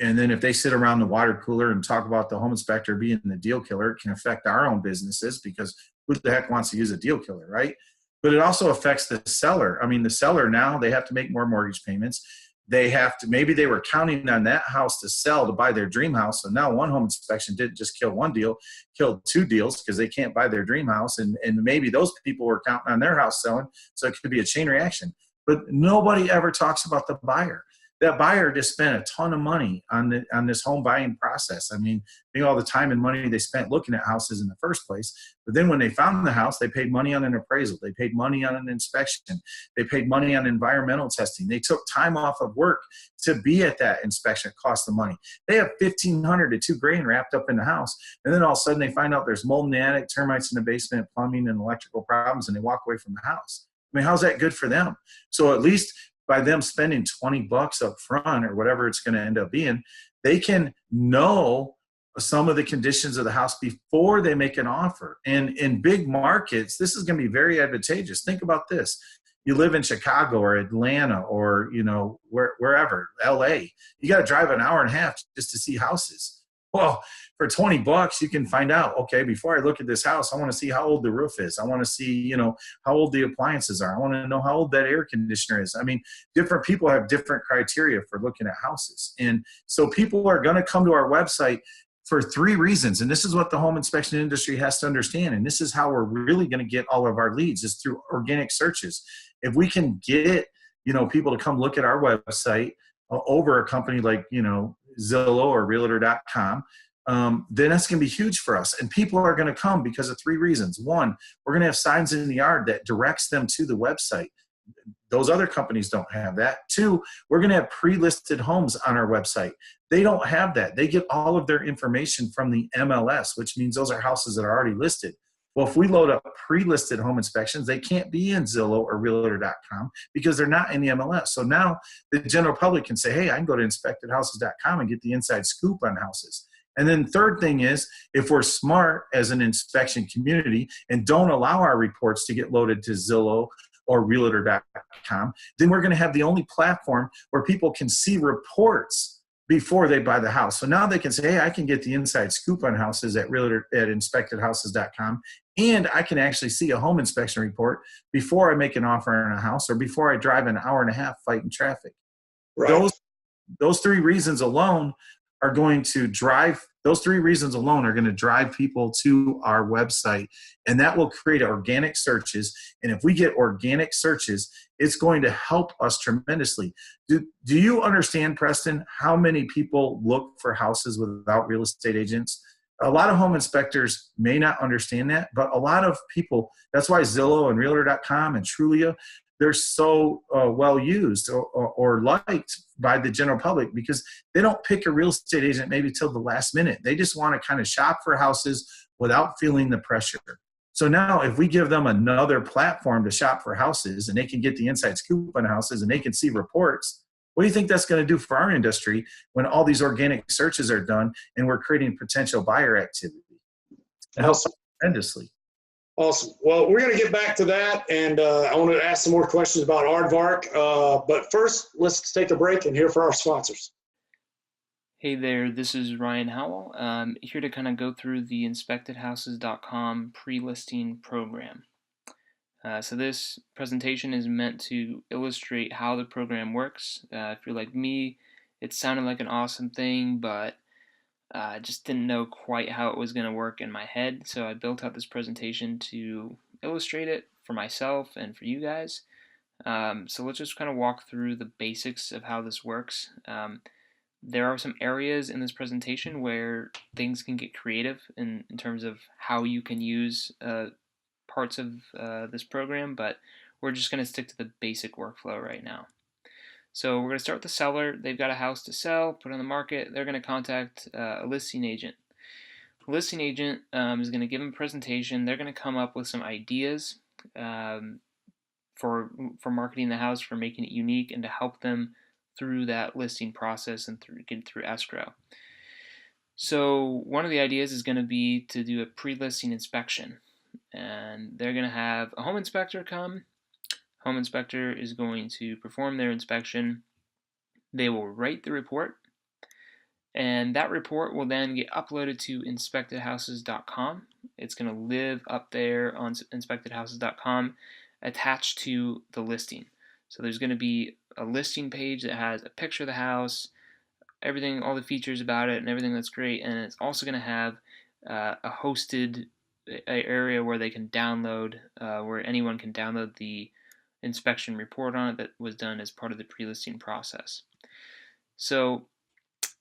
then if they sit around the water cooler and talk about the home inspector being the deal killer, it can affect our own businesses because who the heck wants to use a deal killer, right? But it also affects the seller. I mean, the seller now, they have to make more mortgage payments. Maybe they were counting on that house to sell to buy their dream house. So now one home inspection didn't just kill one deal, killed 2 deals because they can't buy their dream house. And maybe those people were counting on their house selling. So it could be a chain reaction. But nobody ever talks about the buyer. That buyer just spent a ton of money on this home buying process. I mean, think all the time and money they spent looking at houses in the first place. But then when they found the house, they paid money on an appraisal. They paid money on an inspection. They paid money on environmental testing. They took time off of work to be at that inspection. It cost them money. They have $1,500 to $2 grand wrapped up in the house. And then all of a sudden they find out there's mold in the attic, termites in the basement, plumbing and electrical problems, and they walk away from the house. I mean, how's that good for them? So at least by them spending $20 up front or whatever it's going to end up being, they can know some of the conditions of the house before they make an offer. And in big markets, this is going to be very advantageous. Think about this. You live in Chicago or Atlanta or, wherever, LA, you got to drive an hour and a half just to see houses. Well, for $20, you can find out, okay, before I look at this house, I want to see how old the roof is. I want to see, how old the appliances are. I want to know how old that air conditioner is. I mean, different people have different criteria for looking at houses. And so people are going to come to our website for 3 reasons. And this is what the home inspection industry has to understand. And this is how we're really going to get all of our leads, is through organic searches. If we can get, people to come look at our website over a company like, Zillow or Realtor.com, then that's going to be huge for us. And people are going to come because of 3 reasons. 1, we're going to have signs in the yard that directs them to the website. Those other companies don't have that. 2, we're going to have pre-listed homes on our website. They don't have that. They get all of their information from the MLS, which means those are houses that are already listed. Well, if we load up pre-listed home inspections, they can't be in Zillow or Realtor.com because they're not in the MLS. So now the general public can say, hey, I can go to inspectedhouses.com and get the inside scoop on houses. And then third thing is, if we're smart as an inspection community and don't allow our reports to get loaded to Zillow or Realtor.com, then we're going to have the only platform where people can see reports before they buy the house. So now they can say, hey, I can get the inside scoop on houses at inspectedhouses.com, and I can actually see a home inspection report before I make an offer on a house or before I drive an hour and a half fighting traffic. Right. Those 3 reasons alone are going to drive people to our website, and that will create organic searches. And if we get organic searches, it's going to help us tremendously. Do you understand, Preston, how many people look for houses without real estate agents? A lot of home inspectors may not understand that, but a lot of people, that's why Zillow and Realtor.com and Trulia, they're so well used or liked by the general public because they don't pick a real estate agent maybe till the last minute. They just want to kind of shop for houses without feeling the pressure. So now if we give them another platform to shop for houses and they can get the inside scoop on houses and they can see reports, What do you think that's going to do for our industry when all these organic searches are done and we're creating potential buyer activity? It helps tremendously. Awesome. Well, we're going to get back to that, and I want to ask some more questions about Aardvark. But first, let's take a break and hear from our sponsors. Hey there, this is Ryan Howell, here to kind of go through the InspectedHouses.com pre-listing program. So this presentation is meant to illustrate how the program works. If you're like me, it sounded like an awesome thing, but I just didn't know quite how it was going to work in my head. So I built out this presentation to illustrate it for myself and for you guys. So let's just kind of walk through the basics of how this works. There are some areas in this presentation where things can get creative in terms of how you can use parts of this program, but we're just going to stick to the basic workflow right now. So we're going to start with the seller. They've got a house to sell, put on the market. They're going to contact a listing agent. The listing agent is going to give them a presentation. They're going to come up with some ideas for marketing the house, for making it unique, and to help them through that listing process and get it through escrow. So one of the ideas is going to be to do a pre-listing inspection, and they're going to have a home inspector come. Home inspector is going to perform their inspection. They will write the report, and that report will then get uploaded to InspectedHouses.com. It's going to live up there on InspectedHouses.com attached to the listing. So there's going to be a listing page that has a picture of the house, everything, all the features about it, and everything that's great. And it's also going to have a hosted area where they can download, where anyone can download the inspection report on it that was done as part of the pre-listing process. So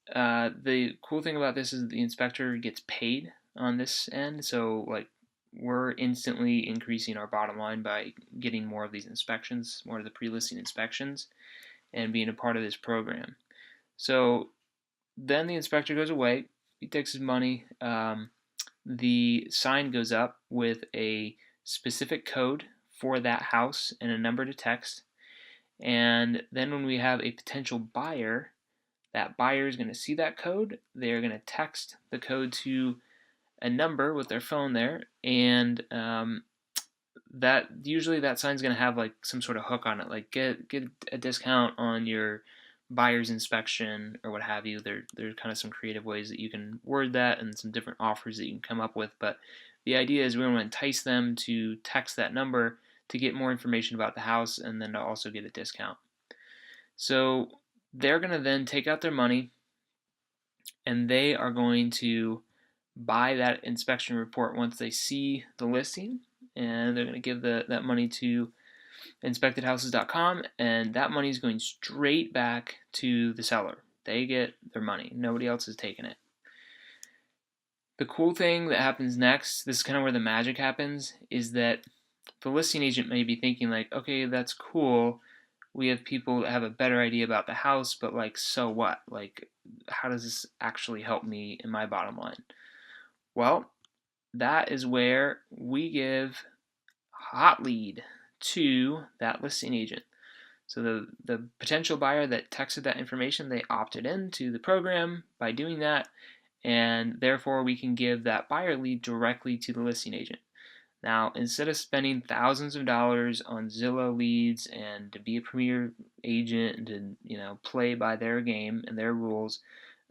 the cool thing about this is the inspector gets paid on this end. So like, we're instantly increasing our bottom line by getting more of these inspections, more of the pre-listing inspections, and being a part of this program. So then the inspector goes away, he takes his money, the sign goes up with a specific code for that house and a number to text, and then when we have a potential buyer, that buyer is going to see that code, they're going to text the code to a number with their phone there, and that usually that sign's going to have like some sort of hook on it, like get a discount on your buyer's inspection or what have you. There's kind of some creative ways that you can word that and some different offers that you can come up with, but the idea is we want to entice them to text that number to get more information about the house and then to also get a discount. So they're going to then take out their money and they are going to buy that inspection report once they see the listing, and they're going to give that money to InspectedHouses.com, and that money is going straight back to the seller. They get their money. Nobody else is taking it. The cool thing that happens next, this is kind of where the magic happens, is that the listing agent may be thinking like, okay, that's cool. We have people that have a better idea about the house, but like, so what? Like, how does this actually help me in my bottom line? Well, that is where we give hot lead to that listing agent. So the potential buyer that texted that information, they opted into the program by doing that, and therefore we can give that buyer lead directly to the listing agent. Now, instead of spending thousands of dollars on Zillow leads and to be a premier agent and to play by their game and their rules,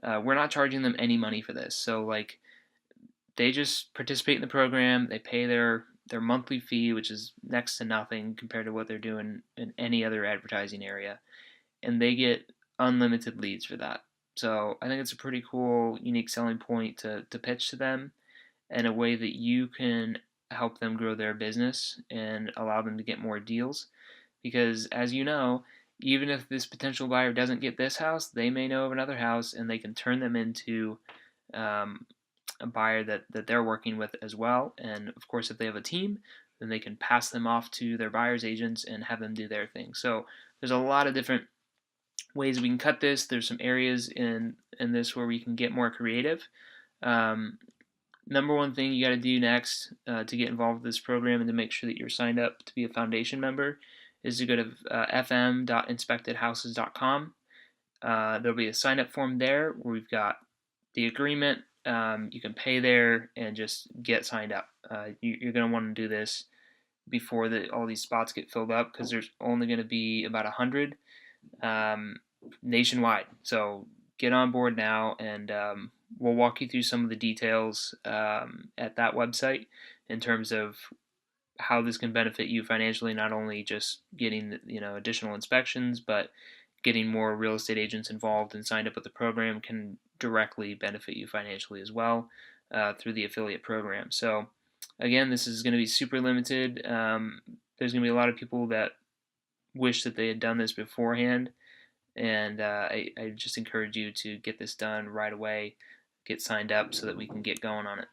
we're not charging them any money for this. So like, they just participate in the program, they pay their monthly fee, which is next to nothing compared to what they're doing in any other advertising area, and they get unlimited leads for that. So I think it's a pretty cool, unique selling point to pitch to them in a way that you can help them grow their business and allow them to get more deals. Because as you know, even if this potential buyer doesn't get this house, they may know of another house and they can turn them into a buyer that they're working with as well. And of course, if they have a team, then they can pass them off to their buyer's agents and have them do their thing. So there's a lot of different ways we can cut this. There's some areas in this where we can get more creative. Number one thing you got to do next to get involved with this program and to make sure that you're signed up to be a foundation member is to go to fm.inspectedhouses.com. There'll be a sign-up form there where we've got the agreement. You can pay there and just get signed up. You're going to want to do this before all these spots get filled up, because there's only going to be about 100 nationwide. So get on board now, and we'll walk you through some of the details at that website in terms of how this can benefit you financially, not only just getting additional inspections, but getting more real estate agents involved and signed up with the program can directly benefit you financially as well through the affiliate program. So again, this is going to be super limited. There's going to be a lot of people that wish that they had done this beforehand, and I just encourage you to get this done right away, get signed up so that we can get going on it.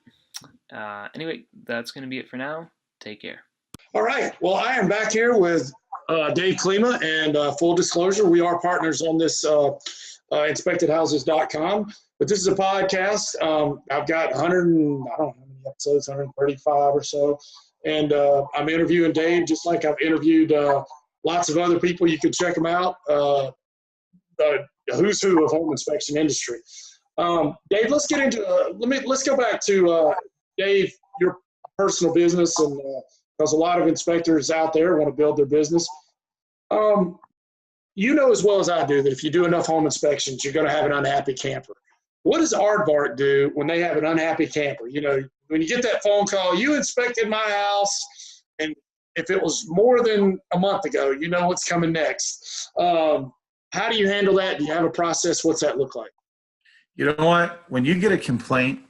Anyway, that's going to be it for now. Take care. All right. Well, I am back here with Dave Klima, and full disclosure, we are partners on this inspectedhouses.com, but this is a podcast. I've got 100, I don't know how many episodes, 135 or so, and I'm interviewing Dave just like I've interviewed lots of other people. You can check them out, the who's who of home inspection industry. Dave, let's get into let's go back to Dave, your personal business, and because a lot of inspectors out there want to build their business. You know as well as I do that if you do enough home inspections, you're going to have an unhappy camper. What does Aardvark do when they have an unhappy camper? You know, when you get that phone call, you inspected my house, and if it was more than a month ago, you know what's coming next. How do you handle that? Do you have a process? What's that look like? You know what? When you get a complaint,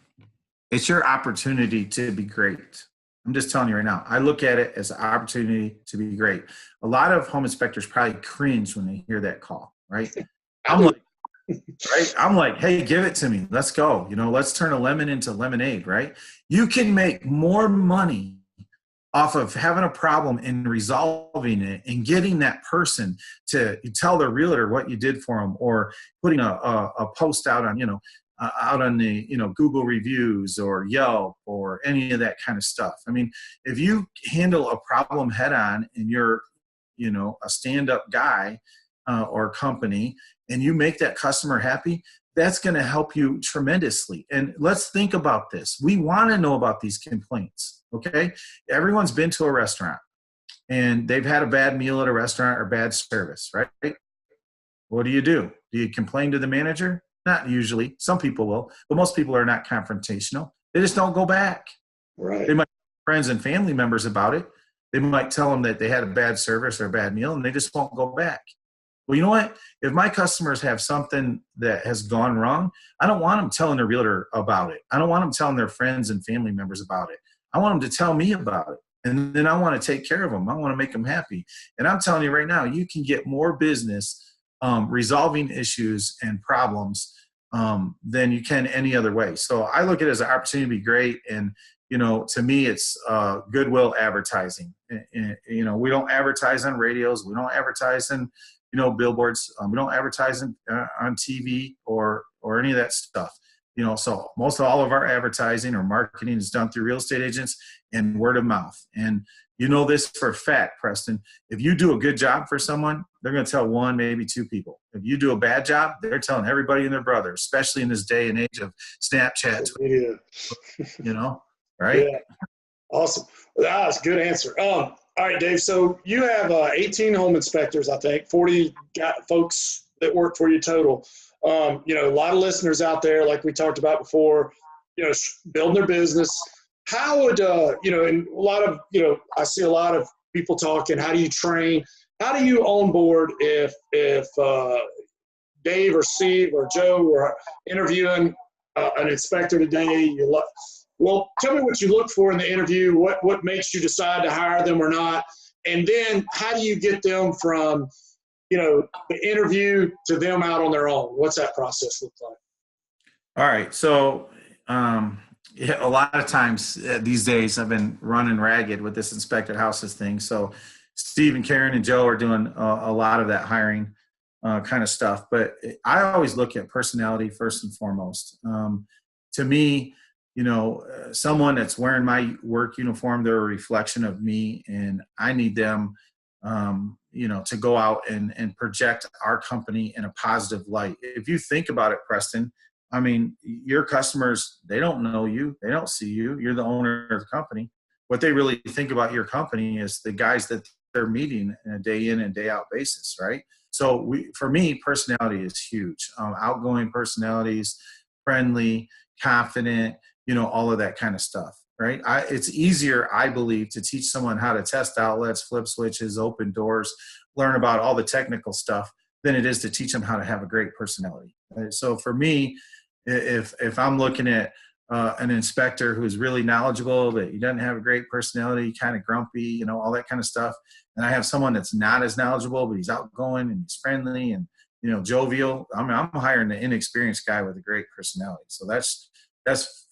it's your opportunity to be great. I'm just telling you right now, I look at it as an opportunity to be great. A lot of home inspectors probably cringe when they hear that call, right? I'm like, hey, give it to me. Let's go. Let's turn a lemon into lemonade, right? You can make more money off of having a problem and resolving it and getting that person to tell their realtor what you did for them, or putting a post out on, out on the, Google reviews or Yelp or any of that kind of stuff. I mean, if you handle a problem head on and you're, a stand-up guy or company, and you make that customer happy, that's going to help you tremendously. And let's think about this. We want to know about these complaints, okay? Everyone's been to a restaurant and they've had a bad meal at a restaurant or bad service, right? What do? Do you complain to the manager? Not usually. Some people will, but most people are not confrontational. They just don't go back. Right. They might tell friends and family members about it. They might tell them that they had a bad service or a bad meal, and they just won't go back. Well, you know what? If my customers have something that has gone wrong, I don't want them telling their realtor about it. I don't want them telling their friends and family members about it. I want them to tell me about it. And then I want to take care of them. I want to make them happy. And I'm telling you right now, you can get more business resolving issues and problems than you can any other way. So I look at it as an opportunity to be great. And, to me, it's goodwill advertising. We don't advertise on radios. We don't advertise in, billboards. We don't advertise on TV or any of that stuff. So most of all of our advertising or marketing is done through real estate agents and word of mouth. And this for a fact, Preston, if you do a good job for someone, they're going to tell one, maybe two people. If you do a bad job, they're telling everybody and their brother, especially in this day and age of Snapchat, right? Yeah. Awesome. That's a good answer. All right, Dave. So you have 18 home inspectors, I think, 40 folks that work for you total. A lot of listeners out there, like we talked about before, building their business. How would, and a lot of, I see a lot of people talking, how do you train? How do you onboard if Dave or Steve or Joe are interviewing an inspector today? Well, tell me what you look for in the interview, what makes you decide to hire them or not, and then how do you get them from, the interview to them out on their own? What's that process look like? All right. So a lot of times these days I've been running ragged with this inspected houses thing. So Steve and Karen and Joe are doing a lot of that hiring kind of stuff. But I always look at personality first and foremost. To me, someone that's wearing my work uniform, they're a reflection of me, and I need them to go out and project our company in a positive light. If you think about it, Preston, I mean, your customers, they don't know you. They don't see you. You're the owner of the company. What they really think about your company is the guys that they're meeting on a day in and day out basis, right? So for me, personality is huge. Outgoing personalities, friendly, confident, all of that kind of stuff, right? It's easier, I believe, to teach someone how to test outlets, flip switches, open doors, learn about all the technical stuff than it is to teach them how to have a great personality. So for me, if I'm looking at an inspector who's really knowledgeable, but he doesn't have a great personality, kind of grumpy, all that kind of stuff, and I have someone that's not as knowledgeable, but he's outgoing and he's friendly and jovial, I'm hiring an inexperienced guy with a great personality. So that's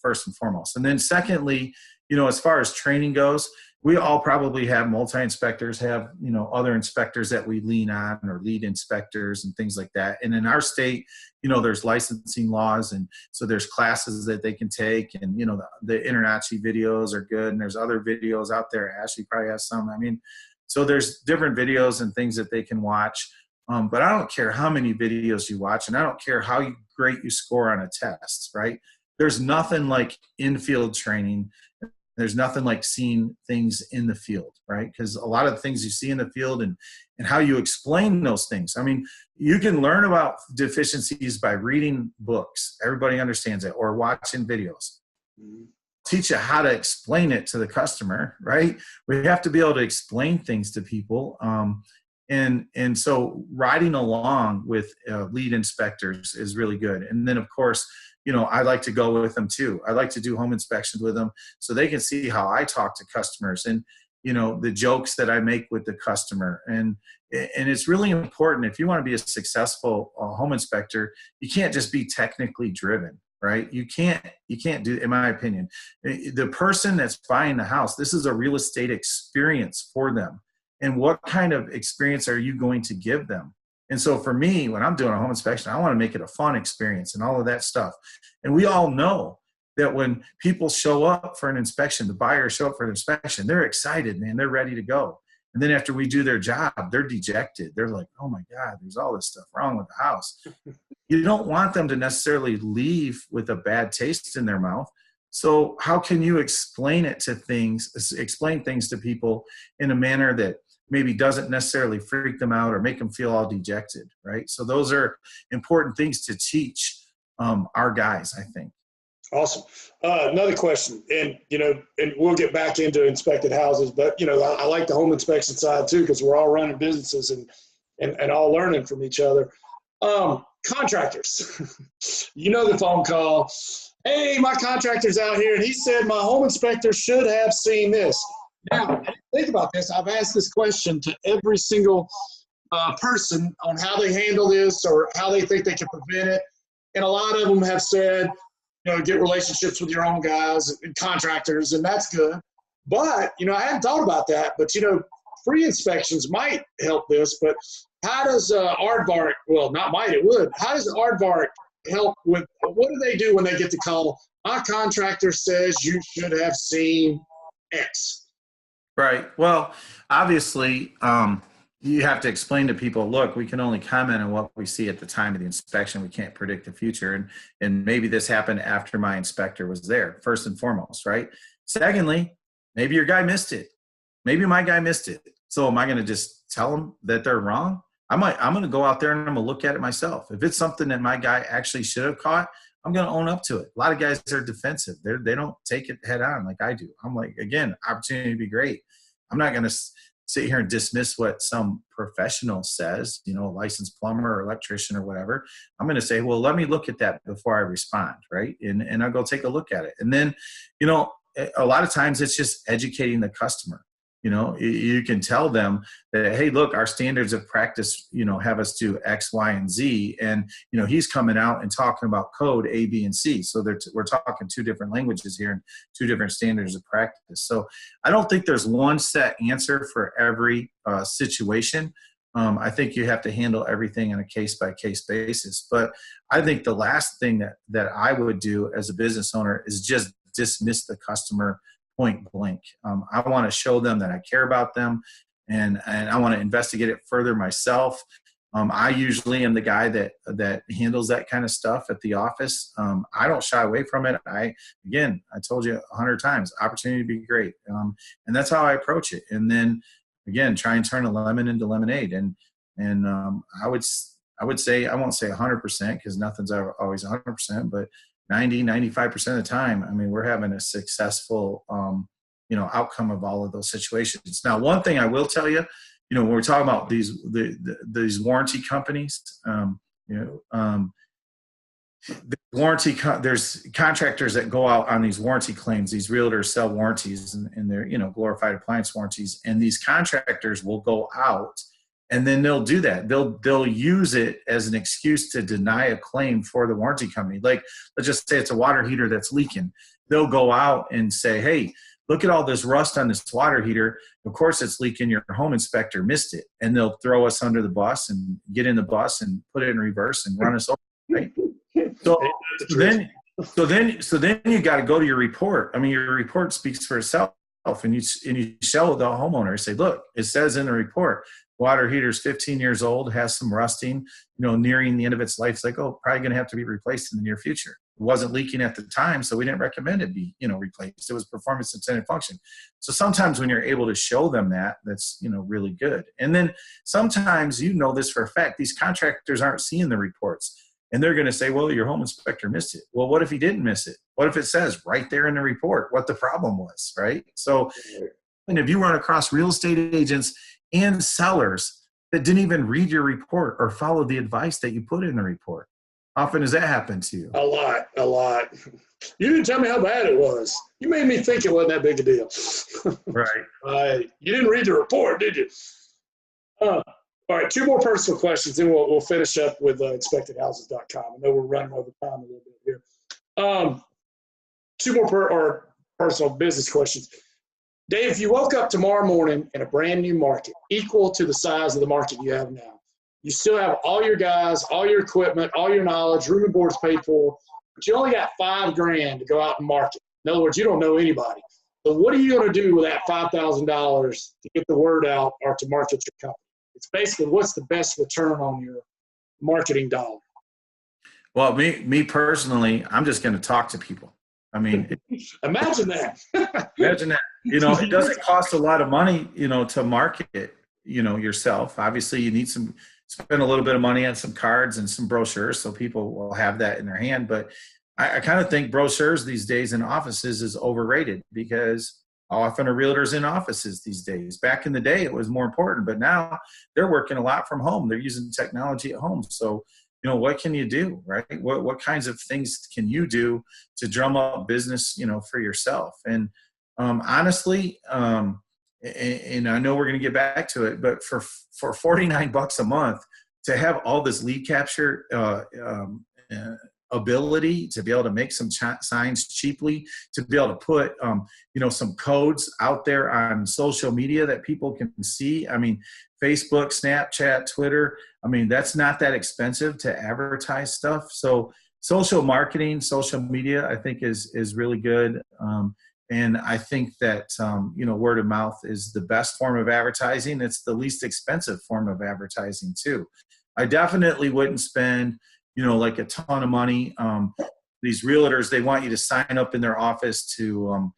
first and foremost. And then secondly, as far as training goes, we all probably have multi-inspectors, have, other inspectors that we lean on, or lead inspectors and things like that. And in our state, there's licensing laws. And so there's classes that they can take. And, the Internachi videos are good. And there's other videos out there. Ashley probably has some. So there's different videos and things that they can watch. But I don't care how many videos you watch, and I don't care how great you score on a test, right? There's nothing like in-field training. There's nothing like seeing things in the field, right? Because a lot of the things you see in the field and how you explain those things. You can learn about deficiencies by reading books. Everybody understands it. Or watching videos. Teach you how to explain it to the customer, right? We have to be able to explain things to people. And so riding along with lead inspectors is really good. And then, of course, I like to go with them too. I like to do home inspections with them so they can see how I talk to customers and, the jokes that I make with the customer. And it's really important. If you want to be a successful home inspector, you can't just be technically driven, right? You can't do, in my opinion, the person that's buying the house, this is a real estate experience for them. And what kind of experience are you going to give them? And so for me, when I'm doing a home inspection, I want to make it a fun experience and all of that stuff. And we all know that when people show up for an inspection, the buyers show up for an inspection, they're excited, man. They're ready to go. And then after we do their job, they're dejected. They're like, oh my God, there's all this stuff wrong with the house. You don't want them to necessarily leave with a bad taste in their mouth. So how can you explain things to people in a manner that maybe doesn't necessarily freak them out or make them feel all dejected, right? So those are important things to teach our guys, I think. Awesome. Another question, and we'll get back into inspected houses, but I like the home inspection side too, because we're all running businesses and all learning from each other. Contractors, the phone call. Hey, my contractor's out here, and he said my home inspector should have seen this. Now, think about this. I've asked this question to every single person on how they handle this or how they think they can prevent it. And a lot of them have said, get relationships with your own guys and contractors, and that's good. But, I hadn't thought about that. But, free inspections might help this. But how does Aardvark, well, not might, it would. How does Aardvark help with, what do they do when they get the call? My contractor says you should have seen X. Right. Well, obviously, you have to explain to people, look, we can only comment on what we see at the time of the inspection. We can't predict the future. And maybe this happened after my inspector was there, first and foremost, right? Secondly, maybe your guy missed it. Maybe my guy missed it. So am I going to just tell them that they're wrong? I'm going to go out there and I'm going to look at it myself. If it's something that my guy actually should have caught, I'm going to own up to it. A lot of guys are defensive. They don't take it head on like I do. I'm like, again, opportunity to be great. I'm not going to sit here and dismiss what some professional says, a licensed plumber or electrician or whatever. I'm going to say, well, let me look at that before I respond, right? And I'll go take a look at it. And then, a lot of times it's just educating the customer. You can tell them that, hey, look, our standards of practice, have us do X, Y, and Z. And, he's coming out and talking about code A, B, and C. So we're talking two different languages here and two different standards of practice. So I don't think there's one set answer for every situation. I think you have to handle everything on a case-by-case basis. But I think the last thing that I would do as a business owner is just dismiss the customer point blank. I want to show them that I care about them and I want to investigate it further myself. I usually am the guy that handles that kind of stuff at the office. I don't shy away from it. I told you 100 times, opportunity to be great. And that's how I approach it. And then again, try and turn a lemon into lemonade. And I would say, I won't say 100% because nothing's always 100%, but 95% of the time, I mean, we're having a successful, outcome of all of those situations. Now, one thing I will tell you, when we're talking about these warranty companies, there's contractors that go out on these warranty claims. These realtors sell warranties, and they're glorified appliance warranties. And these contractors will go out, and then they'll do that. They'll use it as an excuse to deny a claim for the warranty company. Like, let's just say it's a water heater that's leaking. They'll go out and say, hey, look at all this rust on this water heater. Of course it's leaking. Your home inspector missed it. And they'll throw us under the bus and get in the bus and put it in reverse and run us over, right? So then you got to go to your report. I mean, your report speaks for itself, and you show the homeowner, say, look, it says in the report, water heater's 15 years old, has some rusting, nearing the end of its life. It's like, oh, probably going to have to be replaced in the near future. It wasn't leaking at the time, so we didn't recommend it be, replaced. It was performance intended function. So sometimes when you're able to show them that, that's, really good. And then sometimes, this for a fact, these contractors aren't seeing the reports. And they're going to say, well, your home inspector missed it. Well, what if he didn't miss it? What if it says right there in the report what the problem was, right? So, and if you run across real estate agents and sellers that didn't even read your report or follow the advice that you put in the report, often does that happen to you? A lot. You didn't tell me how bad it was. You made me think it wasn't that big a deal. Right. You didn't read the report, did you? All right, 2 more personal questions, then we'll finish up with inspectedhouses.com. I know we're running over time a little bit here. 2 more personal business questions. Dave, if you woke up tomorrow morning in a brand new market, equal to the size of the market you have now, you still have all your guys, all your equipment, all your knowledge, room and board's paid for, but you only got $5,000 to go out and market. In other words, you don't know anybody. So what are you going to do with that $5,000 to get the word out or to market your company? It's basically, what's the best return on your marketing dollar? Well, me personally, I'm just going to talk to people. I mean, imagine that. Imagine that. It doesn't cost a lot of money, to market, yourself. Obviously, you need spend a little bit of money on some cards and some brochures so people will have that in their hand. But I kind of think brochures these days in offices is overrated, because how often are realtors in offices these days? Back in the day, it was more important, but now they're working a lot from home. They're using technology at home. So, what can you do, right? What kinds of things can you do to drum up business, for yourself? And honestly, and I know we're going to get back to it, but for $49 a month to have all this lead capture ability, to be able to make some signs cheaply, to be able to put some codes out there on social media that people can see. I mean, Facebook, Snapchat, Twitter, I mean, that's not that expensive to advertise stuff. So social marketing, social media, I think is really good. And I think that, word of mouth is the best form of advertising. It's the least expensive form of advertising too. I definitely wouldn't spend, like a ton of money. These realtors, they want you to sign up in their office to,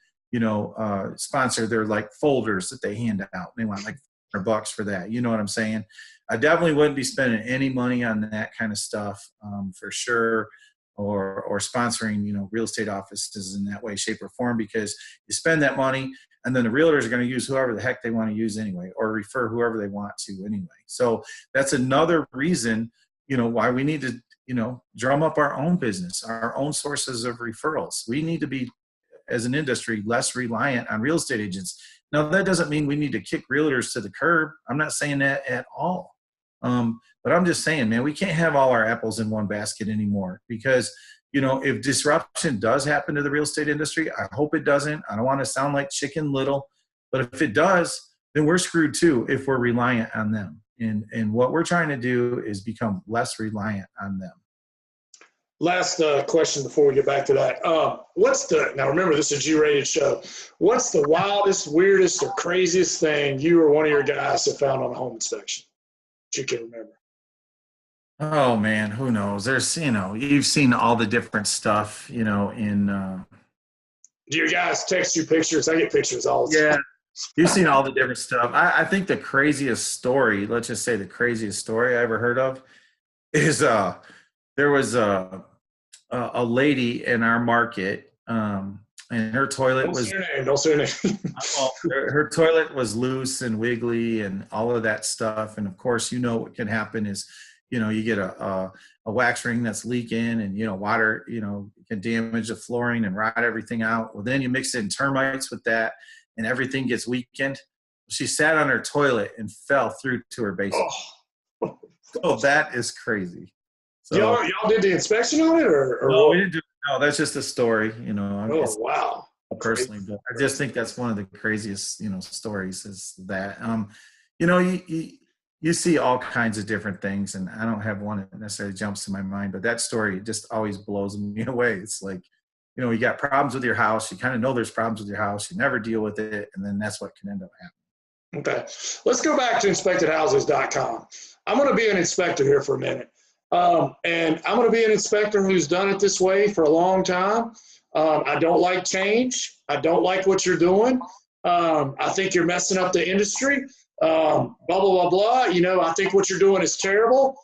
sponsor their like folders that they hand out. They want like $100 for that. You know what I'm saying? I definitely wouldn't be spending any money on that kind of stuff, for sure. Or sponsoring, real estate offices in that way, shape, or form, because you spend that money and then the realtors are going to use whoever the heck they want to use anyway, or refer whoever they want to anyway. So that's another reason, why we need to, drum up our own business, our own sources of referrals. We need to be, as an industry, less reliant on real estate agents. Now, that doesn't mean we need to kick realtors to the curb. I'm not saying that at all. But I'm just saying, man, we can't have all our apples in one basket anymore, because, if disruption does happen to the real estate industry, I hope it doesn't. I don't want to sound like Chicken Little, but if it does, then we're screwed too if we're reliant on them. And what we're trying to do is become less reliant on them. Last question before we get back to that. Now remember, this is a G-rated show. What's the wildest, weirdest, or craziest thing you or one of your guys have found on a home inspection that you can remember? Oh man, who knows? There's, you've seen all the different stuff, Do your guys text you pictures? I get pictures all the time. you've seen all the different stuff. I think the craziest story, let's just say the craziest story I ever heard of is there was a lady in our market, and her toilet Don't say her name. well, her toilet was loose and wiggly and all of that stuff. And of course, what can happen is, you get a wax ring that's leaking, and water, can damage the flooring and rot everything out. Well, then you mix in termites with that, and everything gets weakened. She sat on her toilet and fell through to her basement. Oh. So that is crazy. So, y'all did the inspection on it, or no, we didn't do. No, that's just a story. Wow. Personally, but I just think that's one of the craziest, stories is that, you see all kinds of different things, and I don't have one that necessarily jumps to my mind, but that story just always blows me away. It's like, you got problems with your house. You kind of know there's problems with your house. You never deal with it. And then that's what can end up happening. Okay. Let's go back to inspectedhouses.com. I'm going to be an inspector here for a minute. And I'm going to be an inspector who's done it this way for a long time. I don't like change. I don't like what you're doing. I think you're messing up the industry. Blah, blah, blah, blah. I think what you're doing is terrible.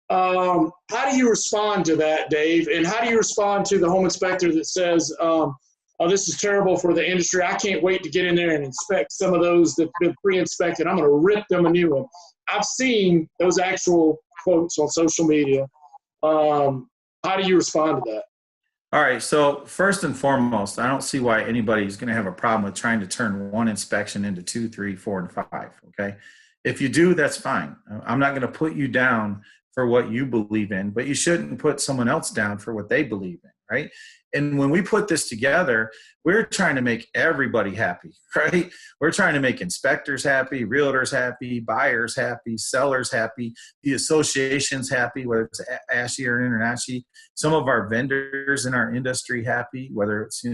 How do you respond to that, Dave? And how do you respond to the home inspector that says, oh, this is terrible for the industry. I can't wait to get in there and inspect some of those that have been pre-inspected. I'm going to rip them a new one. I've seen those actual quotes on social media. How do you respond to that? All right. So first and foremost, I don't see why anybody's going to have a problem with trying to turn one inspection into 2, 3, 4, and 5. Okay. If you do, that's fine. I'm not going to put you down for what you believe in, but you shouldn't put someone else down for what they believe in. Right. And when we put this together, we're trying to make everybody happy, right? We're trying to make inspectors happy, realtors happy, buyers happy, sellers happy, the associations happy, whether it's ASHI or International, some of our vendors in our industry happy, whether it's,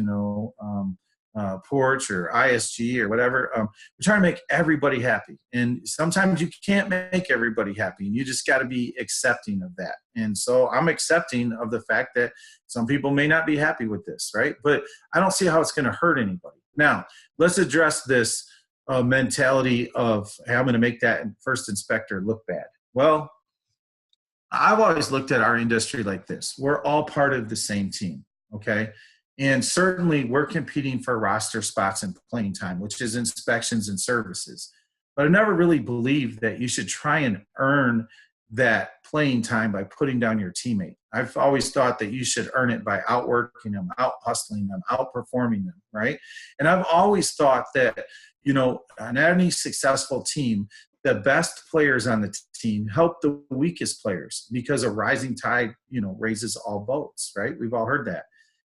Porch or ISG or whatever. We're trying to make everybody happy. And sometimes you can't make everybody happy, and you just got to be accepting of that. And so I'm accepting of the fact that some people may not be happy with this, right? But I don't see how it's going to hurt anybody. Now, let's address this mentality of, hey, I'm going to make that first inspector look bad. Well, I've always looked at our industry like this. We're all part of the same team, okay? And certainly we're competing for roster spots and playing time, which is inspections and services. But I never really believed that you should try and earn that playing time by putting down your teammate. I've always thought that you should earn it by outworking them, out hustling them, outperforming them, right? And I've always thought that, on any successful team, the best players on the team help the weakest players, because a rising tide, raises all boats, right? We've all heard that.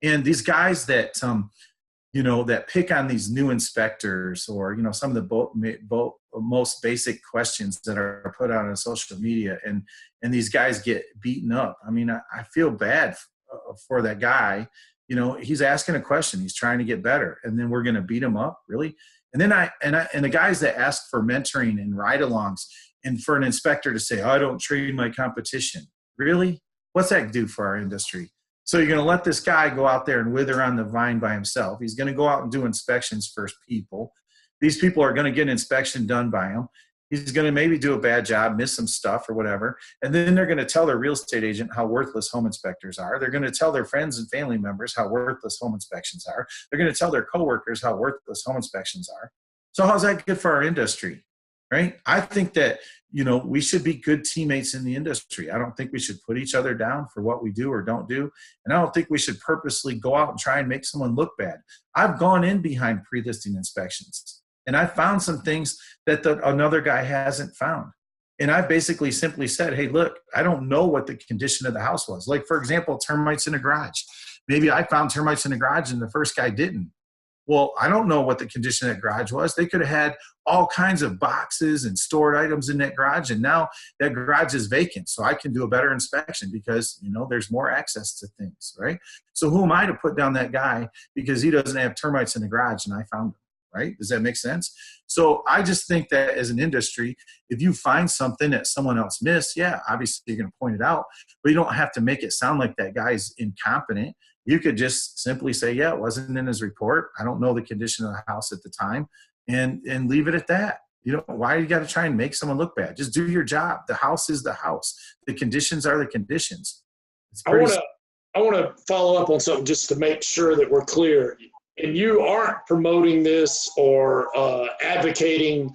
And these guys that, that pick on these new inspectors, or, some of the most basic questions that are put out on social media, and these guys get beaten up. I mean, I feel bad for that guy. He's asking a question, he's trying to get better, and then we're going to beat him up, really? And then and the guys that ask for mentoring and ride-alongs, and for an inspector to say, I don't train my competition. Really? What's that do for our industry? So you're going to let this guy go out there and wither on the vine by himself. He's going to go out and do inspections for people. These people are going to get an inspection done by him. He's going to maybe do a bad job, miss some stuff or whatever. And then they're going to tell their real estate agent how worthless home inspectors are. They're going to tell their friends and family members how worthless home inspections are. They're going to tell their coworkers how worthless home inspections are. So how's that good for our industry, right? I think that, we should be good teammates in the industry. I don't think we should put each other down for what we do or don't do. And I don't think we should purposely go out and try and make someone look bad. I've gone in behind pre-listing inspections, and I found some things that another guy hasn't found. And I basically simply said, hey, look, I don't know what the condition of the house was. Like, for example, termites in a garage. Maybe I found termites in the garage and the first guy didn't. Well, I don't know what the condition of that garage was. They could have had all kinds of boxes and stored items in that garage, and now that garage is vacant. So I can do a better inspection because, there's more access to things, right? So who am I to put down that guy because he doesn't have termites in the garage and I found them, right? Does that make sense? So I just think that as an industry, if you find something that someone else missed, yeah, obviously you're going to point it out, but you don't have to make it sound like that guy's incompetent. You could just simply say, yeah, it wasn't in his report. I don't know the condition of the house at the time, and leave it at that. Why you got to try and make someone look bad? Just do your job. The house is the house. The conditions are the conditions. I want to follow up on something just to make sure that we're clear. And you aren't promoting this or advocating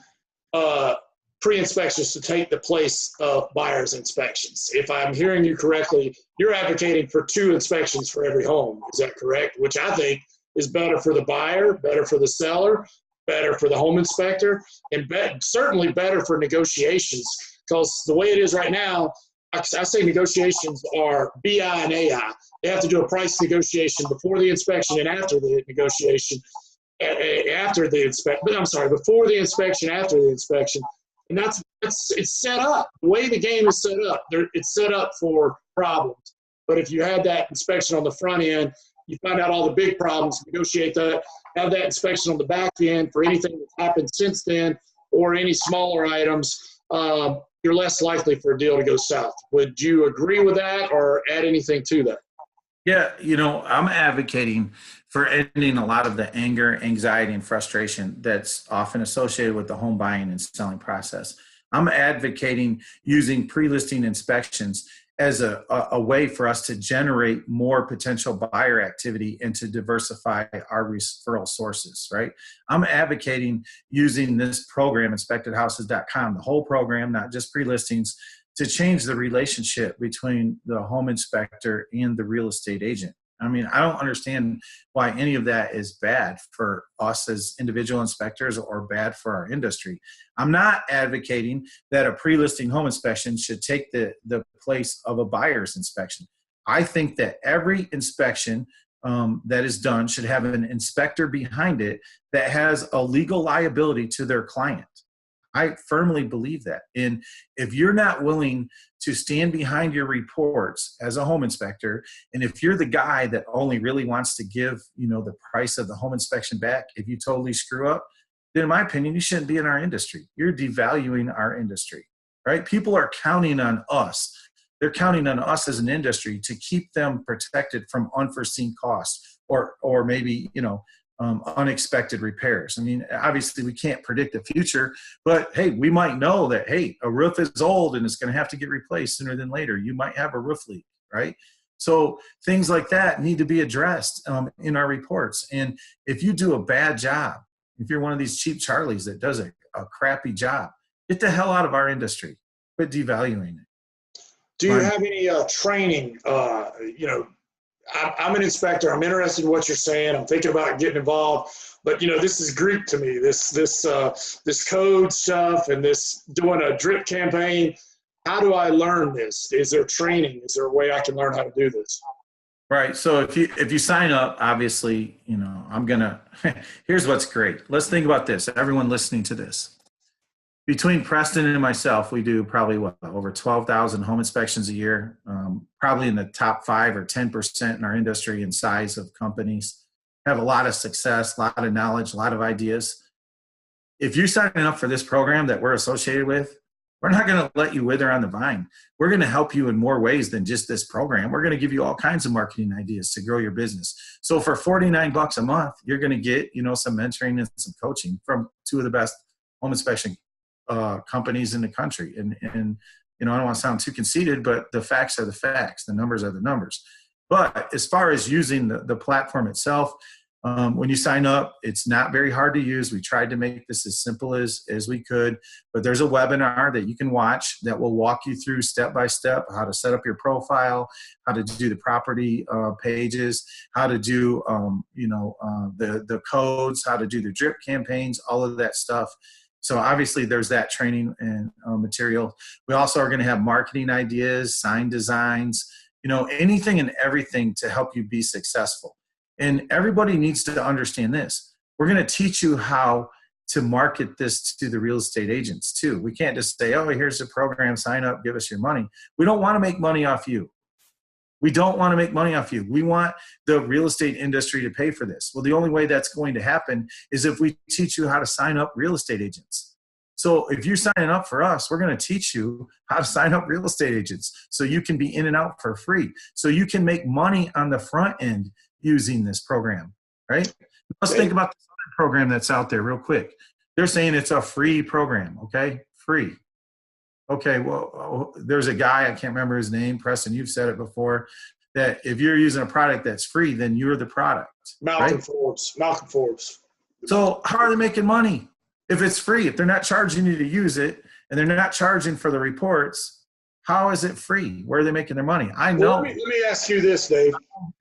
pre-inspections to take the place of buyer's inspections. If I'm hearing you correctly, you're advocating for 2 inspections for every home. Is that correct? Which I think is better for the buyer, better for the seller, better for the home inspector, and certainly better for negotiations. Because the way it is right now, I say negotiations are BI and AI. They have to do a price negotiation before the inspection and after the negotiation, before the inspection, after the inspection. And it's set up. The way the game is set up, it's set up for problems. But if you had that inspection on the front end, you find out all the big problems, negotiate that, have that inspection on the back end for anything that's happened since then or any smaller items, you're less likely for a deal to go south. Would you agree with that or add anything to that? Yeah, I'm advocating for ending a lot of the anger, anxiety, and frustration that's often associated with the home buying and selling process. I'm advocating using pre-listing inspections as a way for us to generate more potential buyer activity and to diversify our referral sources, right? I'm advocating using this program, inspectedhouses.com, the whole program, not just pre-listings, to change the relationship between the home inspector and the real estate agent. I mean, I don't understand why any of that is bad for us as individual inspectors or bad for our industry. I'm not advocating that a pre-listing home inspection should take the place of a buyer's inspection. I think that every inspection that is done should have an inspector behind it that has a legal liability to their client. I firmly believe that. And if you're not willing to stand behind your reports as a home inspector, and if you're the guy that only really wants to give, the price of the home inspection back, if you totally screw up, then in my opinion, you shouldn't be in our industry. You're devaluing our industry, right? People are counting on us. They're counting on us as an industry to keep them protected from unforeseen costs or maybe, unexpected repairs. I mean, obviously we can't predict the future, but hey, we might know that, hey, a roof is old and it's going to have to get replaced sooner than later. You might have a roof leak, right? So things like that need to be addressed in our reports. And if you do a bad job, if you're one of these cheap Charlies that does a crappy job, get the hell out of our industry. Quit devaluing it. Do you have any training, I'm an inspector. I'm interested in what you're saying. I'm thinking about getting involved, but this is Greek to me. This code stuff and this doing a drip campaign. How do I learn this? Is there training? Is there a way I can learn how to do this? Right. So if you sign up, obviously, here's what's great. Let's think about this. Everyone listening to this. Between Preston and myself, we do probably over 12,000 home inspections a year, probably in the top 5 or 10% in our industry in size of companies. Have a lot of success, a lot of knowledge, a lot of ideas. If you're signing up for this program that we're associated with, we're not going to let you wither on the vine. We're going to help you in more ways than just this program. We're going to give you all kinds of marketing ideas to grow your business. So for $49 a month, you're going to get, some mentoring and some coaching from 2 of the best home inspection companies in the country. And I don't want to sound too conceited, but the facts are the facts. The numbers are the numbers. But as far as using the platform itself, when you sign up, it's not very hard to use. We tried to make this as simple as we could, but there's a webinar that you can watch that will walk you through step by step how to set up your profile, how to do the property pages, how to do the codes, how to do the drip campaigns, all of that stuff. So obviously there's that training and material. We also are going to have marketing ideas, sign designs, anything and everything to help you be successful. And everybody needs to understand this. We're going to teach you how to market this to the real estate agents too. We can't just say, oh, here's the program, sign up, give us your money. We don't want to make money off you. We don't want to make money off you. We want the real estate industry to pay for this. Well, the only way that's going to happen is if we teach you how to sign up real estate agents. So if you're signing up for us, we're going to teach you how to sign up real estate agents so you can be in and out for free. So you can make money on the front end using this program, right? Let's think about the other program that's out there real quick. They're saying it's a free program, okay? Free. Okay, well, there's a guy, I can't remember his name, Preston, you've said it before, that if you're using a product that's free, then you're the product. Malcolm right? Forbes. So how are they making money if it's free? If they're not charging you to use it and they're not charging for the reports, how is it free? Where are they making their money? I know. Well, let me ask you this, Dave.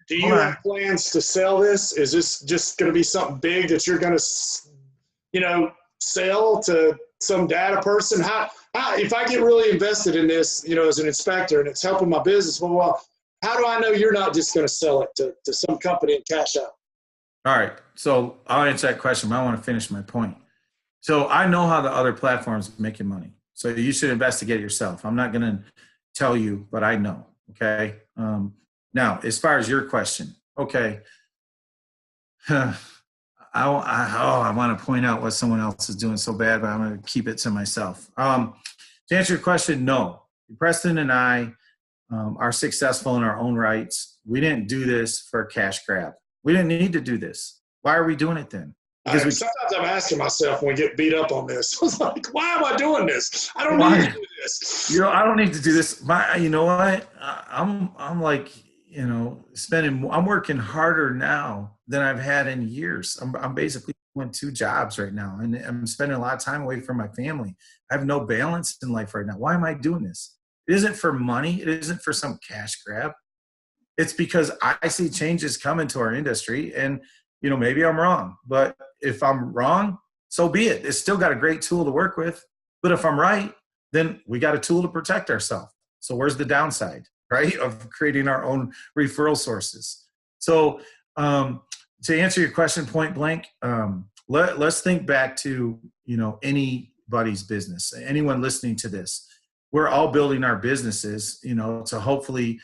Do you have plans to sell this? Is this just going to be something big that you're going to, sell to some data person? How, if I get really invested in this, as an inspector and it's helping my business, well, how do I know you're not just going to sell it to some company and cash out? All right. So I'll answer that question, but I want to finish my point. So I know how the other platforms are making money. So you should investigate it yourself. I'm not going to tell you, but I know. Okay. Now, as far as your question, okay. I want to point out what someone else is doing so bad, but I'm going to keep it to myself. To answer your question, no. Preston and I are successful in our own rights. We didn't do this for a cash grab. We didn't need to do this. Why are we doing it then? Because sometimes I'm asking myself when we get beat up on this. I was like, why am I doing this? I don't need to do this. I don't need to do this. You know what? I'm like, I'm working harder now than I've had in years. I'm basically doing 2 jobs right now, and I'm spending a lot of time away from my family. I have no balance in life right now. Why am I doing this? It isn't for money. It isn't for some cash grab. It's because I see changes coming to our industry, and maybe I'm wrong, but if I'm wrong, so be it. It's still got a great tool to work with. But if I'm right, then we got a tool to protect ourselves. So where's the downside, right, of creating our own referral sources? So to answer your question point blank, let's think back to, anybody's business, anyone listening to this. We're all building our businesses, to hopefully,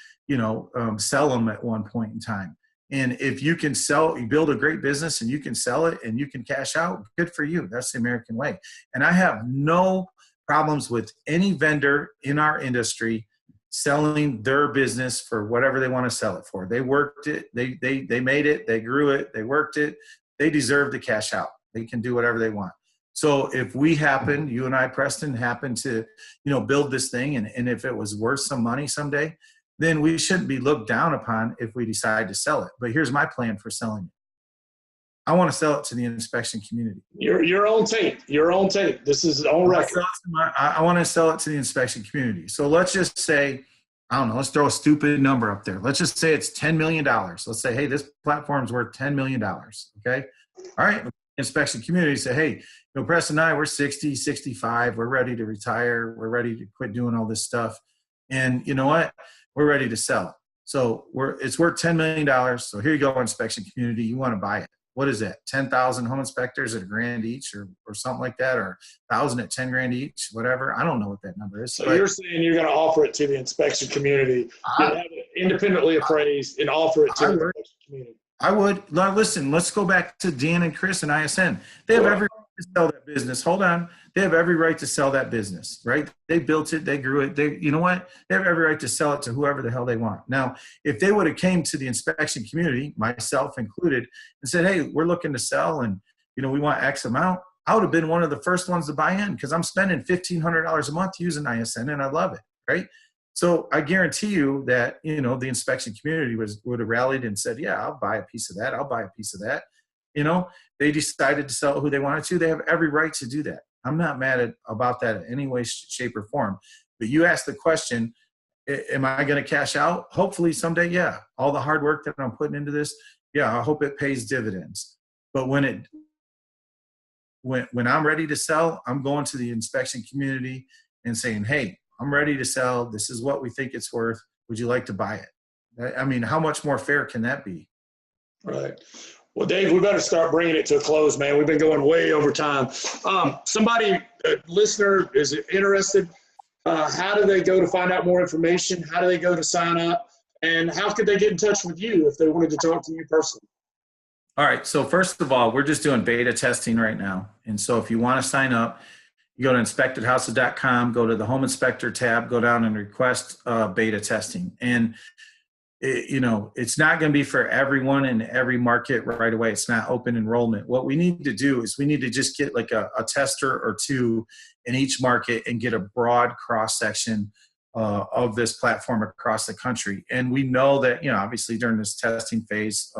sell them at one point in time. And if you can you build a great business and you can sell it and you can cash out, good for you. That's the American way. And I have no problems with any vendor in our industry selling their business for whatever they want to sell it for. They worked it, they made it, they grew it, they worked it. They deserve to cash out. They can do whatever they want. So if you and I, Preston, happen to, build this thing, and if it was worth some money someday, then we shouldn't be looked down upon if we decide to sell it. But here's my plan for selling it. I want to sell it to the inspection community. Your own tape. This is on record. I want to sell it to the inspection community. So let's just say, I don't know, let's throw a stupid number up there. Let's just say it's $10 million. Let's say, hey, this platform's worth $10 million. Okay. All right. Inspection community say, hey, Preston and I, we're 60, 65. We're ready to retire. We're ready to quit doing all this stuff. And you know what? We're ready to sell it. So it's worth $10 million. So here you go, inspection community. You want to buy it. What is that? 10,000 home inspectors at $1,000 each or something like that, or 1,000 at 10 grand each, whatever. I don't know what that number is. So you're saying you're going to offer it to the inspection community, have it independently appraised and offer it to the inspection community. I would. Now, listen, let's go back to Dan and Chris and ISN. They have every right to sell that business. Hold on. They have every right to sell that business, right? They built it. They grew it. You know what? They have every right to sell it to whoever the hell they want. Now, if they would have came to the inspection community, myself included, and said, hey, we're looking to sell and, we want X amount, I would have been one of the first ones to buy in because I'm spending $1,500 a month using ISN and I love it, right? So I guarantee you that, the inspection community would have rallied and said, yeah, I'll buy a piece of that. I'll buy a piece of that. They decided to sell who they wanted to. They have every right to do that. I'm not mad about that in any way, shape, or form. But you asked the question, am I going to cash out? Hopefully someday, yeah. All the hard work that I'm putting into this, yeah, I hope it pays dividends. But when I'm ready to sell, I'm going to the inspection community and saying, hey, I'm ready to sell. This is what we think it's worth. Would you like to buy it? I mean, how much more fair can that be? Right. Well, Dave, we better start bringing it to a close, man. We've been going way over time. Somebody, a listener, is interested. How do they go to find out more information? How do they go to sign up? And how could they get in touch with you if they wanted to talk to you personally? All right. So first of all, we're just doing beta testing right now. And so if you want to sign up, you go to inspectedhouses.com, go to the home inspector tab, go down and request beta testing. And it's not going to be for everyone in every market right away. It's not open enrollment. What we need to do is we need to just get like a tester or two in each market and get a broad cross section of this platform across the country. And we know that, obviously during this testing phase,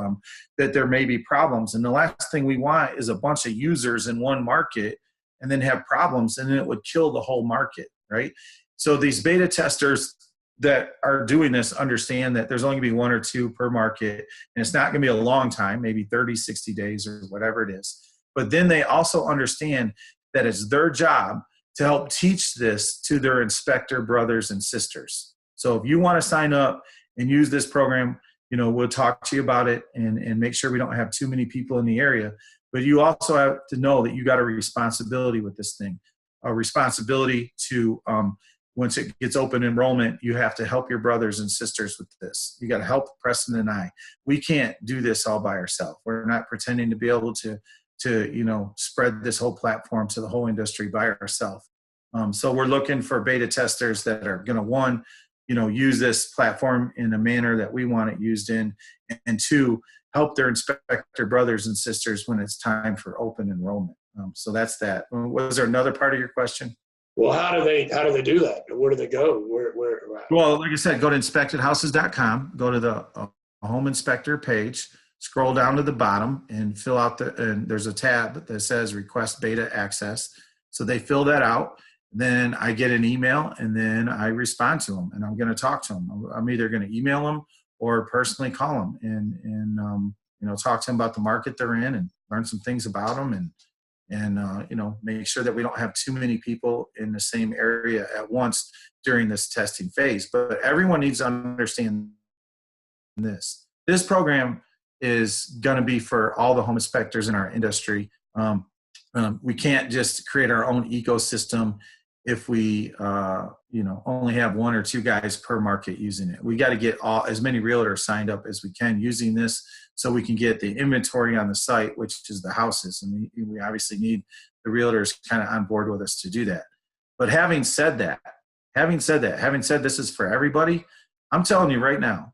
that there may be problems. And the last thing we want is a bunch of users in one market and then have problems, and then it would kill the whole market, right? So these beta testers that are doing this understand that there's only going to be one or two per market, and it's not going to be a long time, maybe 30, 60 days or whatever it is. But then they also understand that it's their job to help teach this to their inspector brothers and sisters. So if you want to sign up and use this program, we'll talk to you about it and make sure we don't have too many people in the area. But you also have to know that you got a responsibility with this thing, a responsibility to, once it gets open enrollment, you have to help your brothers and sisters with this. You got to help Preston and I. We can't do this all by ourselves. We're not pretending to be able to spread this whole platform to the whole industry by ourselves. So we're looking for beta testers that are going to, use this platform in a manner that we want it used in, and two, help their inspector brothers and sisters when it's time for open enrollment. So that's that. Was there another part of your question? Well, how do they do that? Where do they go? Where? Well, like I said, go to inspectedhouses.com, go to the home inspector page, scroll down to the bottom and fill out and there's a tab that says request beta access. So they fill that out. Then I get an email and then I respond to them, and I'm going to talk to them. I'm either going to email them or personally call them and talk to them about the market they're in and learn some things about them and make sure that we don't have too many people in the same area at once during this testing phase. But everyone needs to understand this. This program is going to be for all the home inspectors in our industry. We can't just create our own ecosystem if we only have one or two guys per market using it. We got to get as many realtors signed up as we can using this, so we can get the inventory on the site, which is the houses. And we obviously need the realtors kind of on board with us to do that. But having said this is for everybody, I'm telling you right now,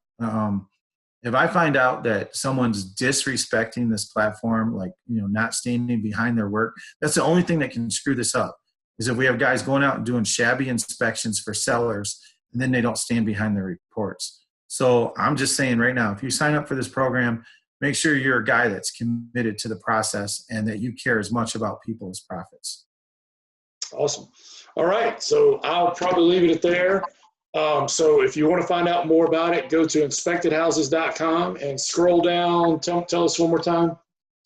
if I find out that someone's disrespecting this platform, like, not standing behind their work, that's the only thing that can screw this up, is if we have guys going out and doing shabby inspections for sellers and then they don't stand behind their reports. So I'm just saying right now, if you sign up for this program, make sure you're a guy that's committed to the process and that you care as much about people as profits. Awesome. All right. So I'll probably leave it there. So if you want to find out more about it, go to inspectedhouses.com and scroll down. Tell us one more time.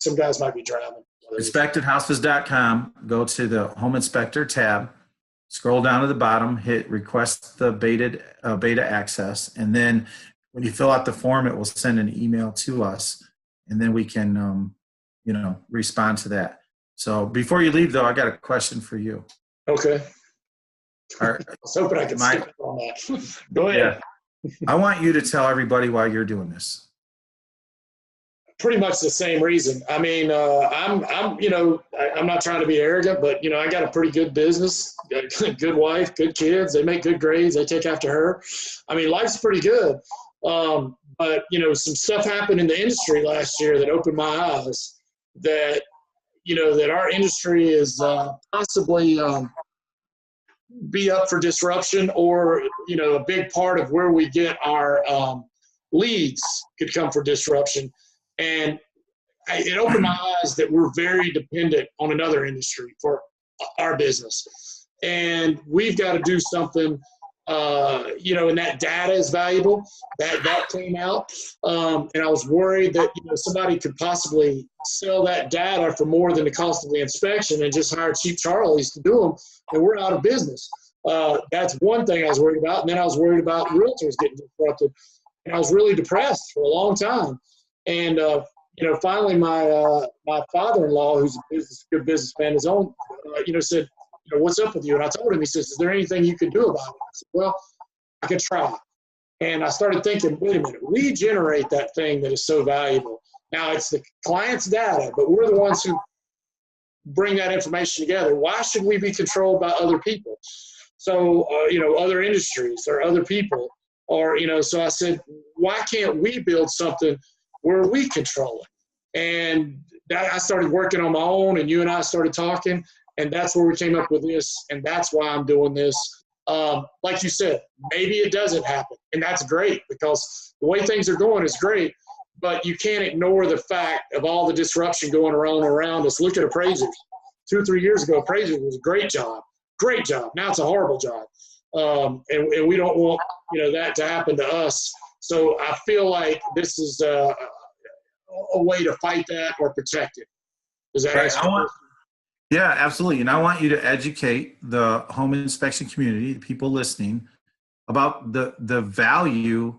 Some guys might be driving. Inspectedhouses.com, go to the home inspector tab, scroll down to the bottom, hit request the beta access. And then when you fill out the form, it will send an email to us, and then we can, respond to that. So before you leave though, I got a question for you. Okay. I was hoping I could skip on that. Go ahead. Yeah. I want you to tell everybody why you're doing this. Pretty much the same reason. I mean, I'm not trying to be arrogant, but I got a pretty good business, good wife, good kids. They make good grades. They take after her. I mean, life's pretty good. But some stuff happened in the industry last year that opened my eyes. That that our industry is possibly be up for disruption, or a big part of where we get our leads could come for disruption. And it opened my eyes that we're very dependent on another industry for our business. And we've got to do something, and that data is valuable. That came out. And I was worried that, somebody could possibly sell that data for more than the cost of the inspection and just hire cheap Charlies to do them, and we're out of business. That's one thing I was worried about. And then I was worried about realtors getting disrupted. And I was really depressed for a long time. And finally my father-in-law, who's a good businessman, his own, said, what's up with you? And I told him, he says, is there anything you can do about it? I said, well, I could try. And I started thinking, wait a minute, we generate that thing that is so valuable. Now it's the client's data, but we're the ones who bring that information together. Why should we be controlled by other people? So, other industries or other people, or, so I said, why can't we build something where we control it? And I started working on my own, and you and I started talking, and that's where we came up with this. And that's why I'm doing this. Like you said, maybe it doesn't happen, and that's great, because the way things are going is great, but you can't ignore the fact of all the disruption going around us. Look at appraisers. 2 or 3 years ago, appraisers was a great job. Now it's a horrible job. And we don't want, that to happen to us. So I feel like this is a way to fight that or protect it. Does that answer your question? Yeah, absolutely. And I want you to educate the home inspection community, the people listening, about the value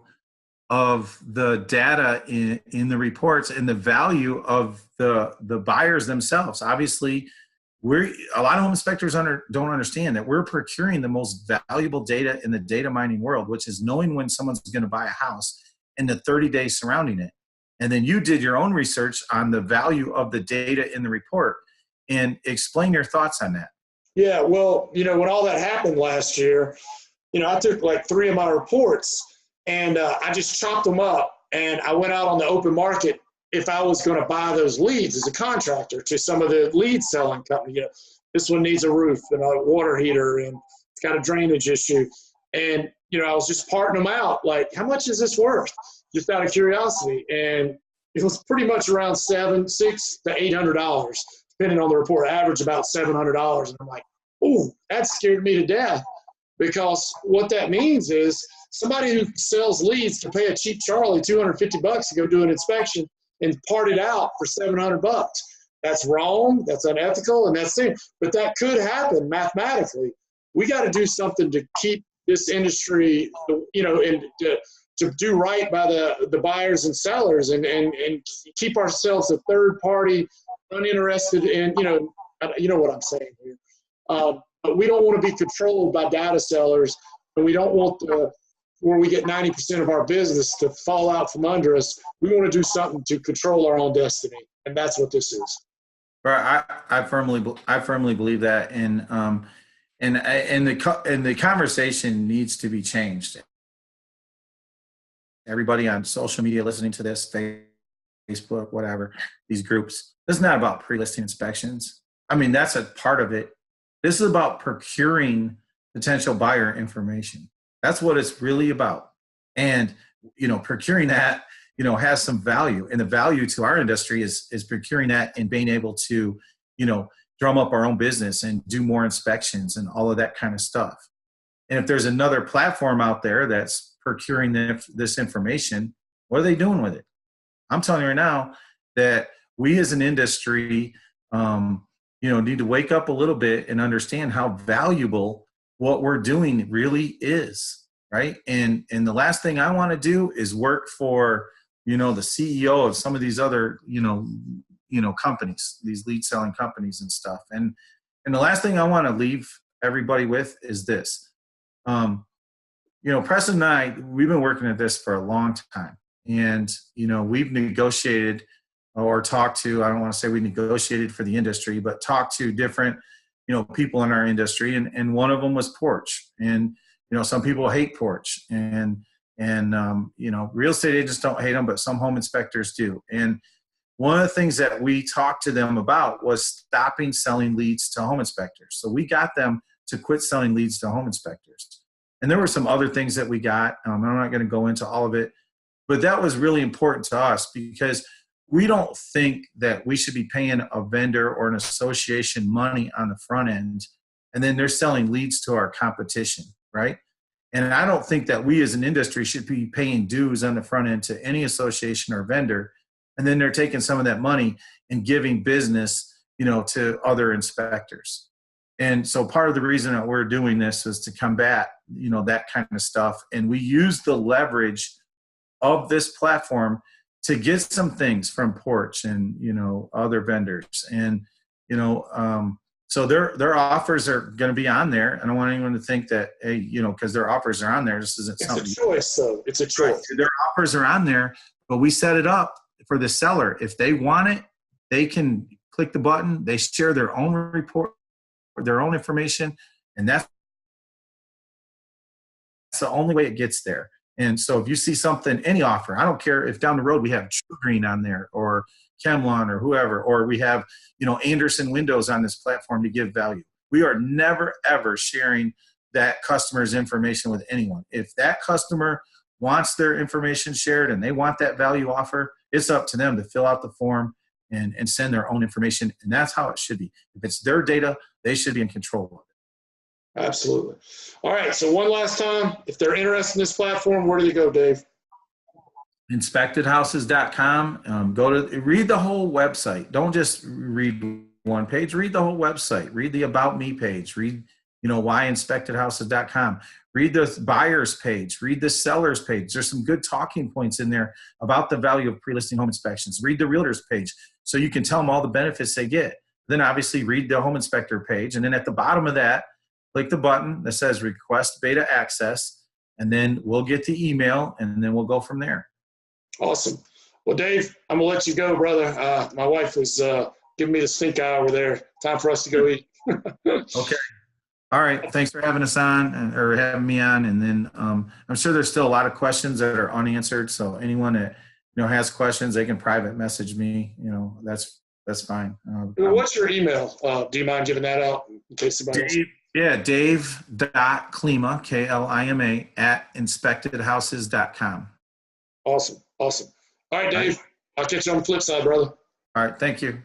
of the data in the reports and the value of the buyers themselves. Obviously, a lot of home inspectors don't understand that we're procuring the most valuable data in the data mining world, which is knowing when someone's going to buy a house and the 30 days surrounding it. And then you did your own research on the value of the data in the report. And explain your thoughts on that. Yeah, well, when all that happened last year, I took like 3 of my reports and I just chopped them up, and I went out on the open market if I was going to buy those leads as a contractor to some of the lead selling companies. This one needs a roof and a water heater, and it's got a drainage issue. And, I was just parting them out, like, how much is this worth? Just out of curiosity. And it was pretty much around $600 to $800. Depending on the report, average about $700. And I'm like, oh, that scared me to death, because what that means is somebody who sells leads can pay a cheap Charlie $250 to go do an inspection and part it out for $700. That's wrong. That's unethical. And that's it. But that could happen mathematically. We got to do something to keep this industry, and to do right by the buyers and sellers, and keep ourselves a third party, uninterested in, what I'm saying here. But we don't want to be controlled by data sellers, and we don't want where we get 90% of our business to fall out from under us. We want to do something to control our own destiny, and that's what this is. Right, I firmly believe that, and the conversation needs to be changed. Everybody on social media listening to this, Facebook, whatever, these groups, this is not about pre-listing inspections. I mean, that's a part of it. This is about procuring potential buyer information. That's what it's really about. And, procuring that, has some value. And the value to our industry is procuring that and being able to, drum up our own business and do more inspections and all of that kind of stuff. And if there's another platform out there that's procuring this information, what are they doing with it? I'm telling you right now that we as an industry, need to wake up a little bit and understand how valuable what we're doing really is, right? And the last thing I want to do is work for, the CEO of some of these other, companies, these lead selling companies and stuff. And the last thing I want to leave everybody with is this. Preston and I, we've been working at this for a long time. And, we've negotiated or talked to, I don't want to say we negotiated for the industry, but talked to different, people in our industry. And one of them was porch. And, some people hate porch. And real estate agents don't hate them, but some home inspectors do. And one of the things that we talked to them about was stopping selling leads to home inspectors. So we got them to quit selling leads to home inspectors. And there were some other things that we got. I'm not going to go into all of it, but that was really important to us because we don't think that we should be paying a vendor or an association money on the front end, and then they're selling leads to our competition, right? And I don't think that we as an industry should be paying dues on the front end to any association or vendor, and then they're taking some of that money and giving business, to other inspectors. And so part of the reason that we're doing this is to combat, that kind of stuff. And we use the leverage of this platform to get some things from Porch and, other vendors. And, so their offers are going to be on there. I don't want anyone to think that, hey, because their offers are on there, this isn't something. It's a choice, though. It's a choice. Their offers are on there, but we set it up for the seller. If they want it, they can click the button. They share their own report, their own information, and that's the only way it gets there. And so if you see something, any offer, I don't care if down the road we have True Green on there or Chemlon or whoever, or we have, Anderson Windows on this platform to give value. We are never, ever sharing that customer's information with anyone. If that customer wants their information shared and they want that value offer, it's up to them to fill out the form and send their own information. And that's how it should be. If it's their data, they should be in control of it. Absolutely. All right. So one last time, if they're interested in this platform, where do they go, Dave? Inspectedhouses.com. Read the whole website. Don't just read one page. Read the whole website. Read the About Me page. Read, why inspectedhouses.com. Read the buyer's page. Read the seller's page. There's some good talking points in there about the value of pre-listing home inspections. Read the realtor's page so you can tell them all the benefits they get. Then obviously read the home inspector page. And then at the bottom of that, click the button that says request beta access, and then we'll get the email, and then we'll go from there. Awesome. Well, Dave, I'm going to let you go, brother. My wife was giving me the stink eye over there. Time for us to go eat. Okay. All right. Thanks for having us on or having me on. And then I'm sure there's still a lot of questions that are unanswered. So anyone that, has questions, they can private message me. That's fine. What's your email? Do you mind giving that out in case somebody else? Dave.Klima, Klima, at inspectedhouses.com. Awesome. All right, Dave. I'll catch you on the flip side, brother. All right. Thank you.